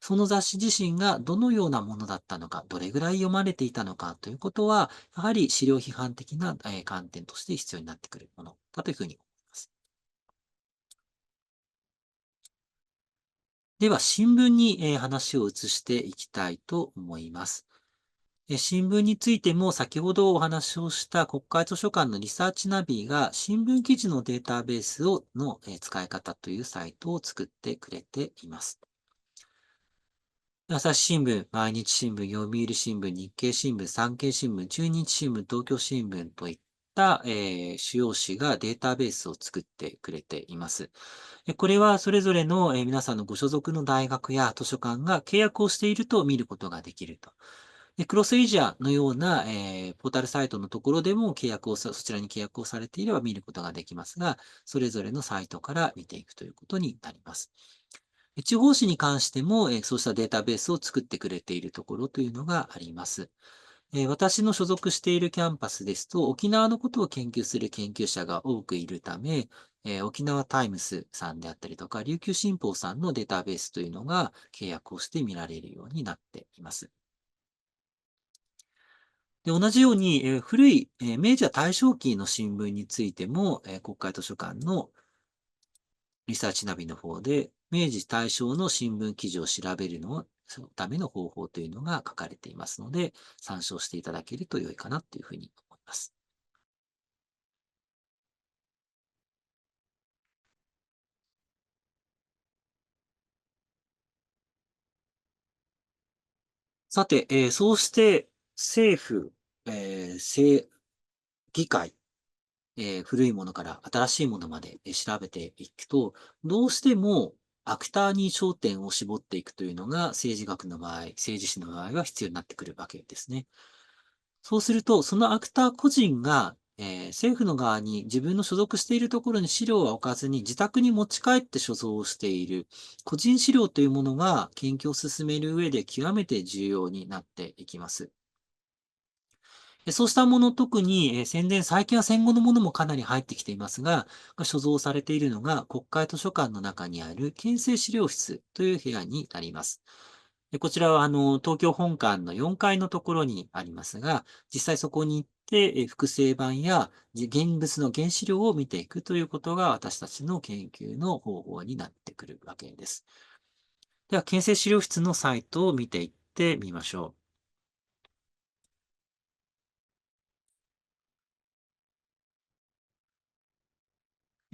その雑誌自身がどのようなものだったのか、どれぐらい読まれていたのかということは、やはり資料批判的な観点として必要になってくるものだというふうに思います。では、新聞に話を移していきたいと思います。新聞についても先ほどお話をした国会図書館のリサーチナビが新聞記事のデータベースの使い方というサイトを作ってくれています。朝日新聞、毎日新聞、読売新聞、日経新聞、産経新聞、中日新聞、東京新聞といった、主要紙がデータベースを作ってくれています。これはそれぞれの皆さんのご所属の大学や図書館が契約をしていると見ることができると。で、クロスエイジアのような、ポータルサイトのところでもそちらに契約をされていれば見ることができますが、それぞれのサイトから見ていくということになります。地方紙に関しても、そうしたデータベースを作ってくれているところというのがあります。私の所属しているキャンパスですと、沖縄のことを研究する研究者が多くいるため、沖縄タイムスさんであったりとか、琉球新報さんのデータベースというのが契約をして見られるようになっています。で、同じように、古い、明治や大正期の新聞についても、国会図書館のリサーチナビの方で、明治大正の新聞記事を調べるそのための方法というのが書かれていますので、参照していただけると良いかなというふうに思います。さて、そうして政府、議会、古いものから新しいものまで調べていくと、どうしてもアクターに焦点を絞っていくというのが政治学の場合、政治史の場合は必要になってくるわけですね。そうすると、そのアクター個人が、政府の側に自分の所属しているところに資料は置かずに自宅に持ち帰って所蔵をしている個人資料というものが研究を進める上で極めて重要になっていきます。そうしたもの、特に、最近は戦後のものもかなり入ってきていますが所蔵されているのが国会図書館の中にある県政資料室という部屋になります。こちらは、東京本館の4階のところにありますが、実際そこに行って、複製版や現物の原資料を見ていくということが私たちの研究の方法になってくるわけです。では、県政資料室のサイトを見ていってみましょう。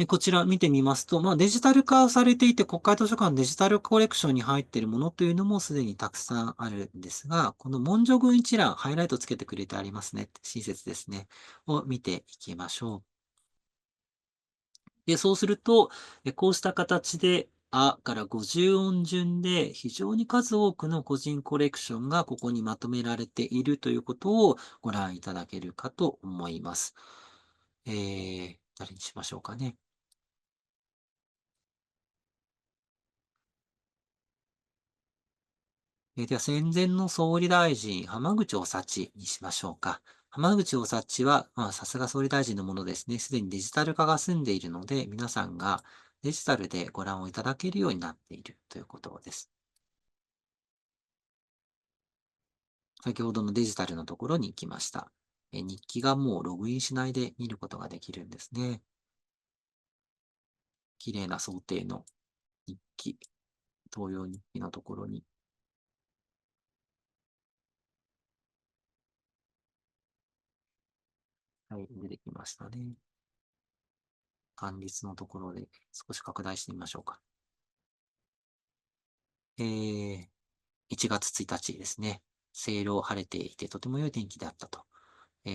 こちら見てみますと、デジタル化されていて、国会図書館のデジタルコレクションに入っているものというのもすでにたくさんあるんですが、この文書群一覧、ハイライトつけてくれてありますね。親切ですね。を見ていきましょう。で、そうすると、こうした形で、あから50音順で非常に数多くの個人コレクションがここにまとめられているということをご覧いただけるかと思います。誰にしましょうかね。では、戦前の総理大臣、浜口おさちにしましょうか。浜口おさちは、さすが総理大臣のものですね。すでにデジタル化が済んでいるので、皆さんがデジタルでご覧をいただけるようになっているということです。先ほどのデジタルのところに行きました。日記がもうログインしないで見ることができるんですね。綺麗な想定の日記、東洋日記のところに、はい、出てきましたね。管律のところで少し拡大してみましょうか。1月1日ですね。晴朗晴れていてとても良い天気であったと。比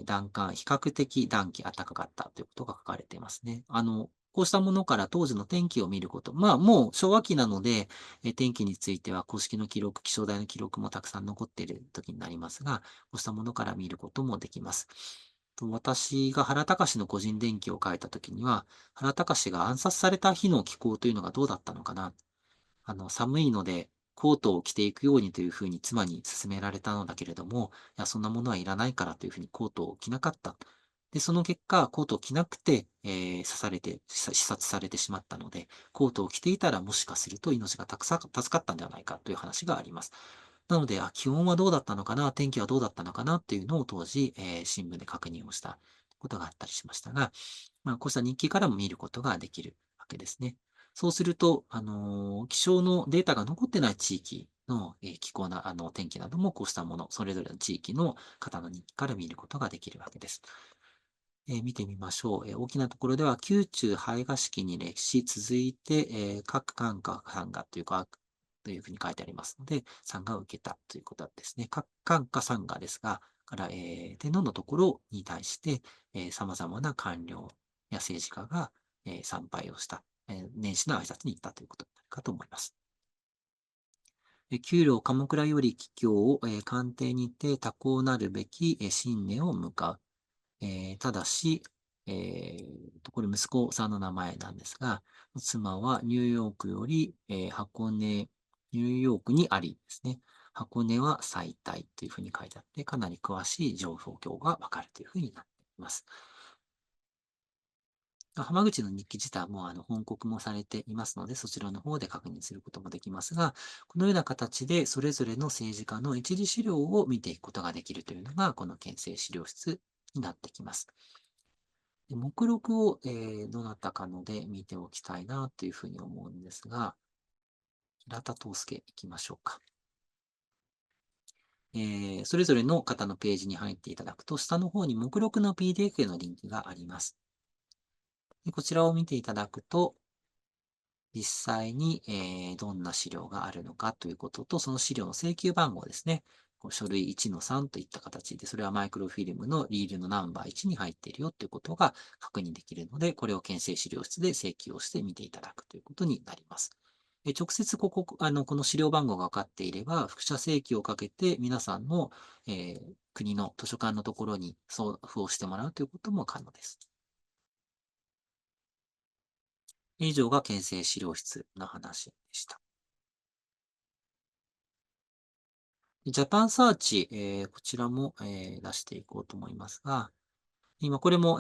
較的暖気暖かかったということが書かれていますね。こうしたものから当時の天気を見ること。もう昭和期なので、天気については公式の記録、気象台の記録もたくさん残っている時になりますが、こうしたものから見ることもできます。私が原隆の個人伝記を書いた時には、原隆が暗殺された日の気候というのがどうだったのかな。寒いので、コートを着ていくようにというふうに妻に勧められたのだけれども、いや、そんなものはいらないからというふうにコートを着なかった。で、その結果、コートを着なくて、刺されて、刺殺されてしまったので、コートを着ていたらもしかすると命が助かったんではないかという話があります。なので、気温はどうだったのかな、天気はどうだったのかなっていうのを当時、新聞で確認をしたことがあったりしましたが、こうした日記からも見ることができるわけですね。そうすると、気象のデータが残ってない地域の、気候な、天気などもこうしたもの、それぞれの地域の方の日記から見ることができるわけです。見てみましょう。大きなところでは、宮中拝賀式に歴史続いて、各官下参賀というか、というふうに書いてありますので、参賀を受けたということですね。各官下参賀ですが、天皇のところに対して、様々な官僚や政治家が、参拝をした、年始の挨拶に行ったということになるかと思います。給料鎌倉より帰郷を、官邸にて多幸なるべき、新年を向かう。ただし、これ息子さんの名前なんですが、妻はニューヨークより、箱根、ニューヨークにありですね。箱根は最大というふうに書いてあって、かなり詳しい情報がわかるというふうになっています。浜口の日記自体も本国もされていますので、そちらの方で確認することもできますが、このような形でそれぞれの政治家の一次資料を見ていくことができるというのが、この憲政資料室になってきます。で目録を、どなたかので見ておきたいなというふうに思うんですが、平田藤介行きましょうか。それぞれの方のページに入っていただくと、下の方に目録の PDF へのリンクがあります。でこちらを見ていただくと、実際に、どんな資料があるのかということと、その資料の請求番号ですね。書類1-3といった形で、それはマイクロフィルムのリールのナンバー1に入っているよということが確認できるので、これを検制資料室で請求をして見ていただくということになります。直接この資料番号が分かっていれば、複写請求をかけて皆さんの、国の図書館のところに送付をしてもらうということも可能です。以上が憲政資料室の話でした。ジャパンサーチ、こちらも、出していこうと思いますが、今これも、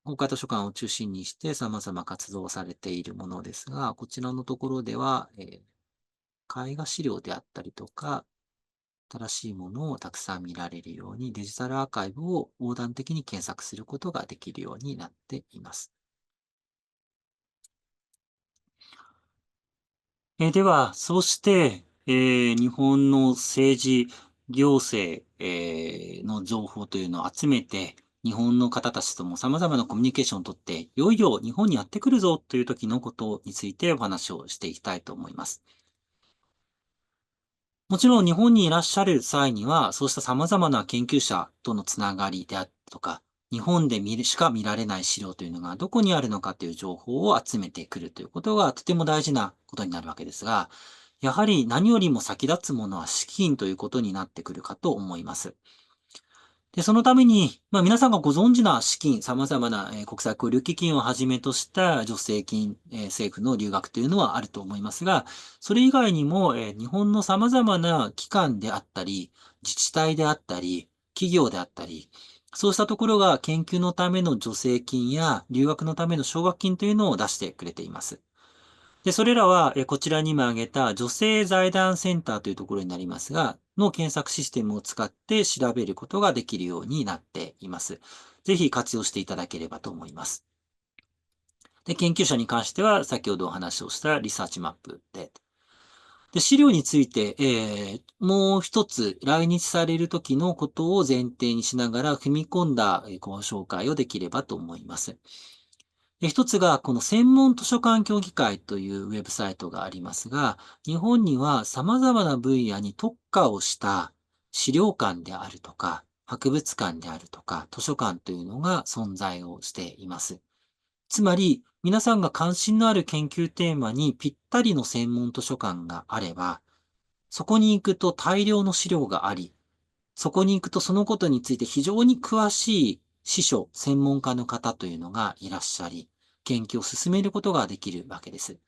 公開図書館を中心にして様々活動されているものですが、こちらのところでは、絵画資料であったりとか、新しいものをたくさん見られるようにデジタルアーカイブを横断的に検索することができるようになっています。では、そうして、日本の政治、行政、の情報というのを集めて、日本の方たちとも様々なコミュニケーションをとって、いよいよ日本にやってくるぞという時のことについてお話をしていきたいと思います。もちろん日本にいらっしゃる際には、そうした様々な研究者とのつながりであるとか、日本でしか見られない資料というのがどこにあるのかという情報を集めてくるということがとても大事なことになるわけですが、やはり何よりも先立つものは資金ということになってくるかと思います。で、そのために、皆さんがご存知な資金、様々な、国際交流基金をはじめとした助成金、政府の留学というのはあると思いますが、それ以外にも、日本の様々な機関であったり、自治体であったり、企業であったり、そうしたところが研究のための助成金や留学のための奨学金というのを出してくれています。で、それらは、こちらに今挙げた女性財団センターというところになりますが、の検索システムを使って調べることができるようになっています。ぜひ活用していただければと思います。で、研究者に関しては、先ほどお話をしたリサーチマップで。で、資料について、もう一つ、来日される時のことを前提にしながら踏み込んだご紹介をできればと思います。で、一つが、この専門図書館協議会というウェブサイトがありますが、日本には様々な分野に特化をした資料館であるとか、博物館であるとか、図書館というのが存在をしています。つまり、皆さんが関心のある研究テーマにぴったりの専門図書館があれば、そこに行くと大量の資料があり、そこに行くとそのことについて非常に詳しい司書、専門家の方というのがいらっしゃり、研究を進めることができるわけです。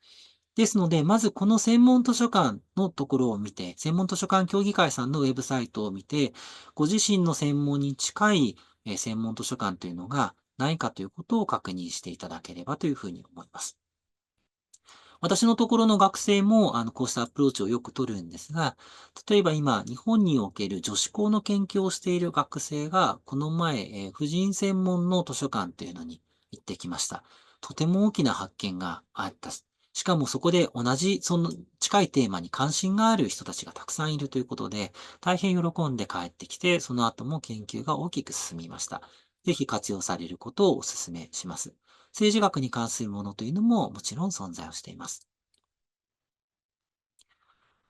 ですので、まずこの専門図書館のところを見て、専門図書館協議会さんのウェブサイトを見て、ご自身の専門に近い専門図書館というのがないかということを確認していただければというふうに思います。私のところの学生も、こうしたアプローチをよく取るんですが、例えば今、日本における女子校の研究をしている学生が、この前、婦人専門の図書館というのに行ってきました。とても大きな発見があった。しかもそこで同じ、その近いテーマに関心がある人たちがたくさんいるということで、大変喜んで帰ってきて、その後も研究が大きく進みました。ぜひ活用されることをお勧めします。政治学に関するものというのももちろん存在をしています。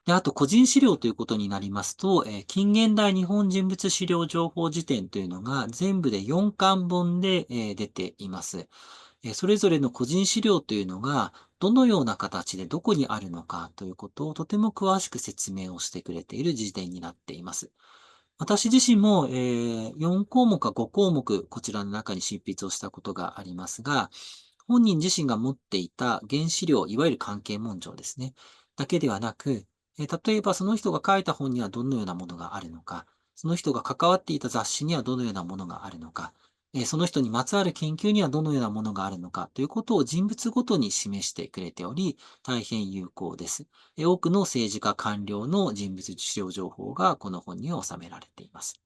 で、あと、個人資料ということになりますと、近現代日本人物資料情報辞典というのが全部で4巻本で、出ています。それぞれの個人資料というのが、どのような形でどこにあるのかということをとても詳しく説明をしてくれている辞典になっています。私自身も、4項目か5項目、こちらの中に執筆をしたことがありますが、本人自身が持っていた原資料、いわゆる関係文書ですね。だけではなく、例えばその人が書いた本にはどのようなものがあるのか、その人が関わっていた雑誌にはどのようなものがあるのか、その人にまつわる研究にはどのようなものがあるのかということを人物ごとに示してくれており、大変有効です。多くの政治家官僚の人物資料情報がこの本には収められています。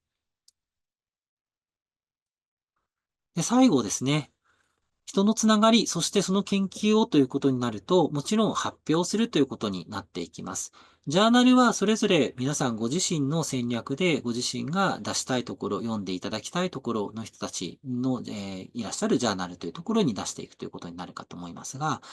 で、最後ですね。人のつながり、そしてその研究をということになると、もちろん発表するということになっていきます。ジャーナルはそれぞれ皆さんご自身の戦略でご自身が出したいところ、読んでいただきたいところの人たちの、いらっしゃるジャーナルというところに出していくということになるかと思いますが、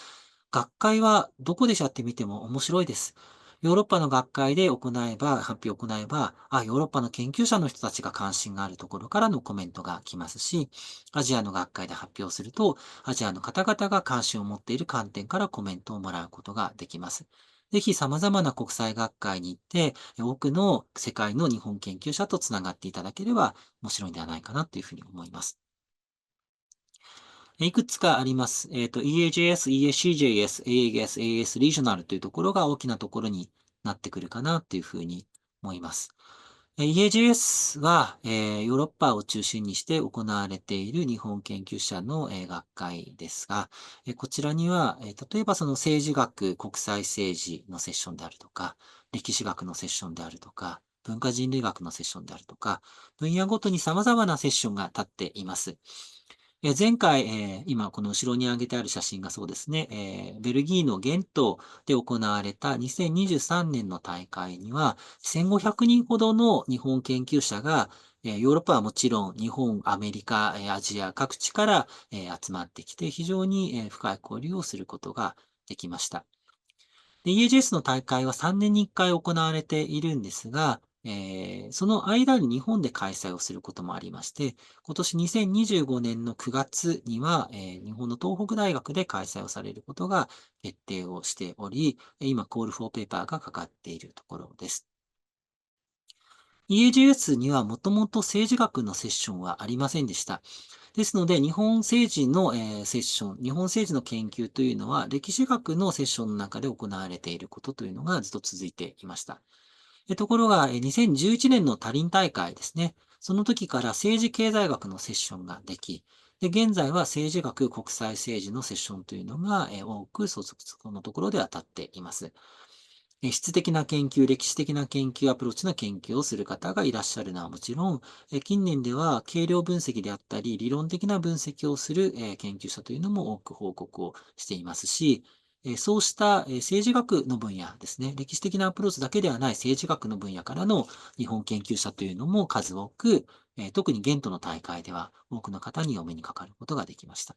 学会はどこでやってみても面白いです。ヨーロッパの学会で発表を行えば、ヨーロッパの研究者の人たちが関心があるところからのコメントが来ますし、アジアの学会で発表すると、アジアの方々が関心を持っている観点からコメントをもらうことができます。ぜひ様々な国際学会に行って、多くの世界の日本研究者とつながっていただければ面白いんではないかなというふうに思います。いくつかあります。EAJS、EACJS、AAS、AAS リージョナルというところが大きなところになってくるかなというふうに思います。EAJS は、ヨーロッパを中心にして行われている日本研究者の、学会ですが、こちらには、例えばその政治学、国際政治のセッションであるとか、歴史学のセッションであるとか、文化人類学のセッションであるとか、分野ごとに様々なセッションが立っています。前回、今この後ろに挙げてある写真がそうですね、ベルギーのゲントで行われた2023年の大会には、1500人ほどの日本研究者が、ヨーロッパはもちろん、日本、アメリカ、アジア各地から、集まってきて、非常に、深い交流をすることができました。で、EAGS の大会は3年に1回行われているんですが、その間に日本で開催をすることもありまして、今年2025年の9月には、日本の東北大学で開催をされることが決定をしており、今、コールフォーペーパーがかかっているところです。EAGS にはもともと政治学のセッションはありませんでした。ですので、日本政治の、セッション、日本政治の研究というのは、歴史学のセッションの中で行われていることというのがずっと続いていました。ところが、2011年のタリン大会ですね。その時から政治経済学のセッションができ、で、現在は政治学国際政治のセッションというのが、多くそのところで当たっています。質的な研究、歴史的な研究、アプローチの研究をする方がいらっしゃるのはもちろん、近年では軽量分析であったり、理論的な分析をする研究者というのも多く報告をしていますし、そうした政治学の分野ですね、歴史的なアプローチだけではない政治学の分野からの日本研究者というのも数多く、特にゲントの大会では多くの方にお目にかかることができました。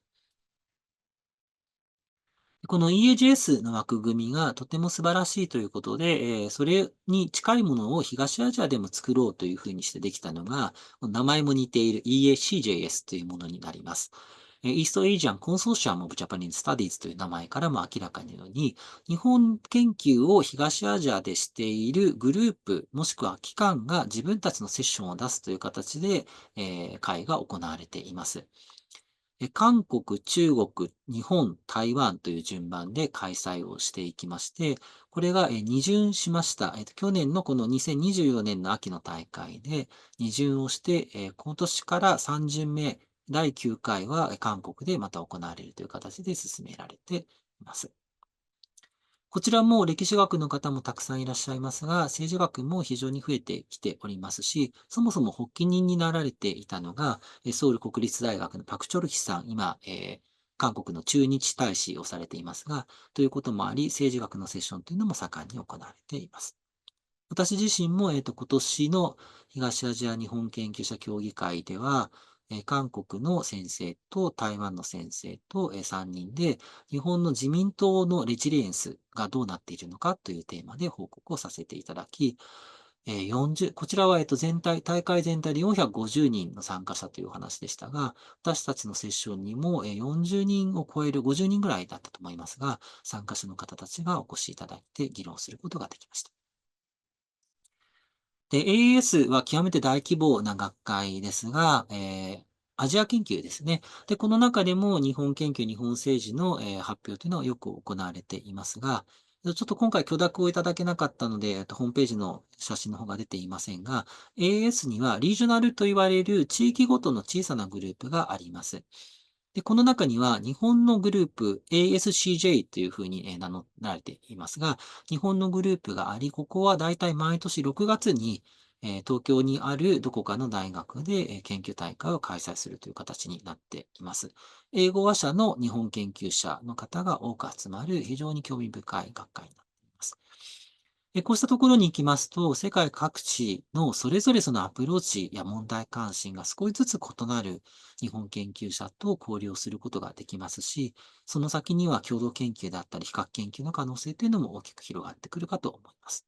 この EAGS の枠組みがとても素晴らしいということで、それに近いものを東アジアでも作ろうというふうにしてできたのが、名前も似ている EACJS というものになります。East Asian Consortium of Japanese Studies という名前からも明らかなように、日本研究を東アジアでしているグループ、もしくは機関が自分たちのセッションを出すという形で、会が行われています。韓国、中国、日本、台湾という順番で開催をしていきまして、これが2巡しました。去年のこの2024年の秋の大会で2巡をして、今年から3巡目、第9回は韓国でまた行われるという形で進められています。こちらも歴史学の方もたくさんいらっしゃいますが、政治学も非常に増えてきておりますし、そもそも発起人になられていたのが、ソウル国立大学のパクチョルヒさん、今、韓国の駐日大使をされていますが、ということもあり、政治学のセッションというのも盛んに行われています。私自身も、今年の東アジア日本研究者協議会では、韓国の先生と台湾の先生と、3人で、日本の自民党のレジリエンスがどうなっているのかというテーマで報告をさせていただき、こちらは、大会全体で450人の参加者というお話でしたが、私たちのセッションにも、40人を超える50人ぐらいだったと思いますが、参加者の方たちがお越しいただいて議論することができました。で、AAS は極めて大規模な学会ですが、アジア研究ですね。で、この中でも日本研究、日本政治の、発表というのはよく行われていますが、ちょっと今回許諾をいただけなかったので、ホームページの写真の方が出ていませんが、AAS にはリージョナルと言われる地域ごとの小さなグループがあります。で、この中には日本のグループ ASCJ というふうに名乗られていますが、日本のグループがあり、ここはだいたい毎年6月に東京にあるどこかの大学で研究大会を開催するという形になっています。英語話者の日本研究者の方が多く集まる非常に興味深い学会になっています。こうしたところに行きますと、世界各地のそれぞれそのアプローチや問題関心が少しずつ異なる日本研究者と交流をすることができますし、その先には共同研究であったり比較研究の可能性というのも大きく広がってくるかと思います。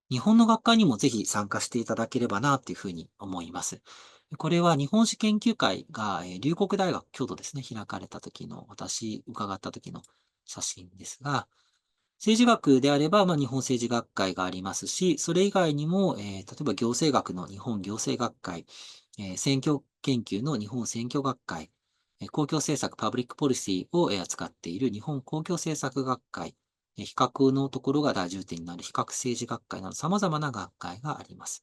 日本の学会にもぜひ参加していただければなというふうに思います。これは日本史研究会が龍谷大学、京都ですね、開かれた時の、私伺った時の写真ですが、政治学であれば、日本政治学会がありますし、それ以外にも、例えば行政学の日本行政学会、選挙研究の日本選挙学会、公共政策パブリックポリシーを扱っている日本公共政策学会、比較のところが大重点になる比較政治学会など様々な学会があります。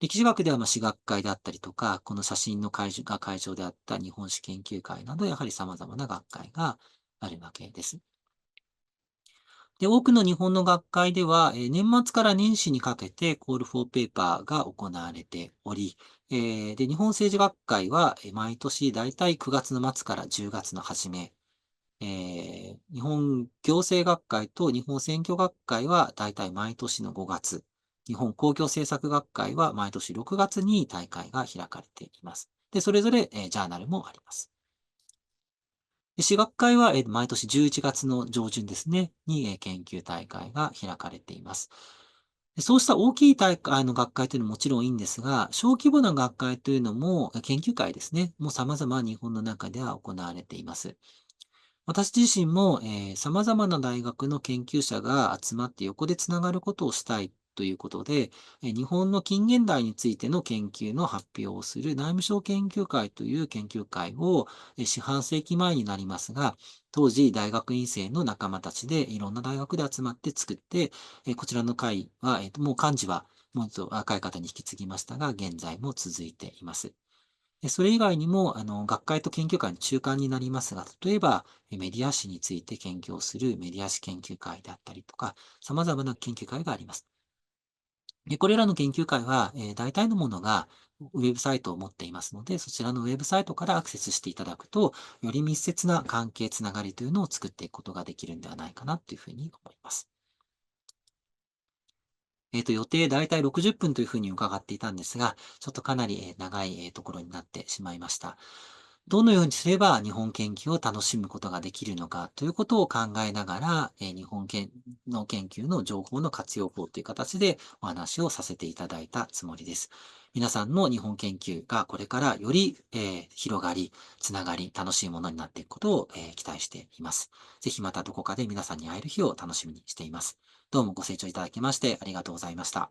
歴史学では史学会であったりとか、この写真の会場であった日本史研究会など、やはり様々な学会があるわけです。で、多くの日本の学会では、年末から年始にかけてコールフォーペーパーが行われており、で、日本政治学会は、毎年だいたい9月の末から10月の初め、日本行政学会と日本選挙学会はだいたい毎年の5月、日本公共政策学会は毎年6月に大会が開かれています。で、それぞれ、ジャーナルもあります。で私学会は、毎年11月の上旬ですね、に、研究大会が開かれています。でそうした大きい大会の学会というのももちろんいいんですが、小規模な学会というのも、研究会ですね、もう様々日本の中では行われています。私自身も、様々な大学の研究者が集まって横でつながることをしたいということで、日本の近現代についての研究の発表をする内務省研究会という研究会を、四半世紀前になりますが、当時大学院生の仲間たちでいろんな大学で集まって作って、こちらの会は、もう幹事はもっと若い方に引き継ぎましたが、現在も続いています。それ以外にも、学会と研究会の中間になりますが、例えば、メディア史について研究をするメディア史研究会であったりとか、様々な研究会があります。で、これらの研究会は、大体のものがウェブサイトを持っていますので、そちらのウェブサイトからアクセスしていただくと、より密接な関係つながりというのを作っていくことができるんではないかなというふうに思います。予定だいたい60分というふうに伺っていたんですが、ちょっとかなり長いところになってしまいました。どのようにすれば日本研究を楽しむことができるのかということを考えながら、日本の研究の情報の活用法という形でお話をさせていただいたつもりです。皆さんの日本研究がこれからより、広がり、つながり、楽しいものになっていくことを、期待しています。ぜひまたどこかで皆さんに会える日を楽しみにしています。どうもご清聴いただきましてありがとうございました。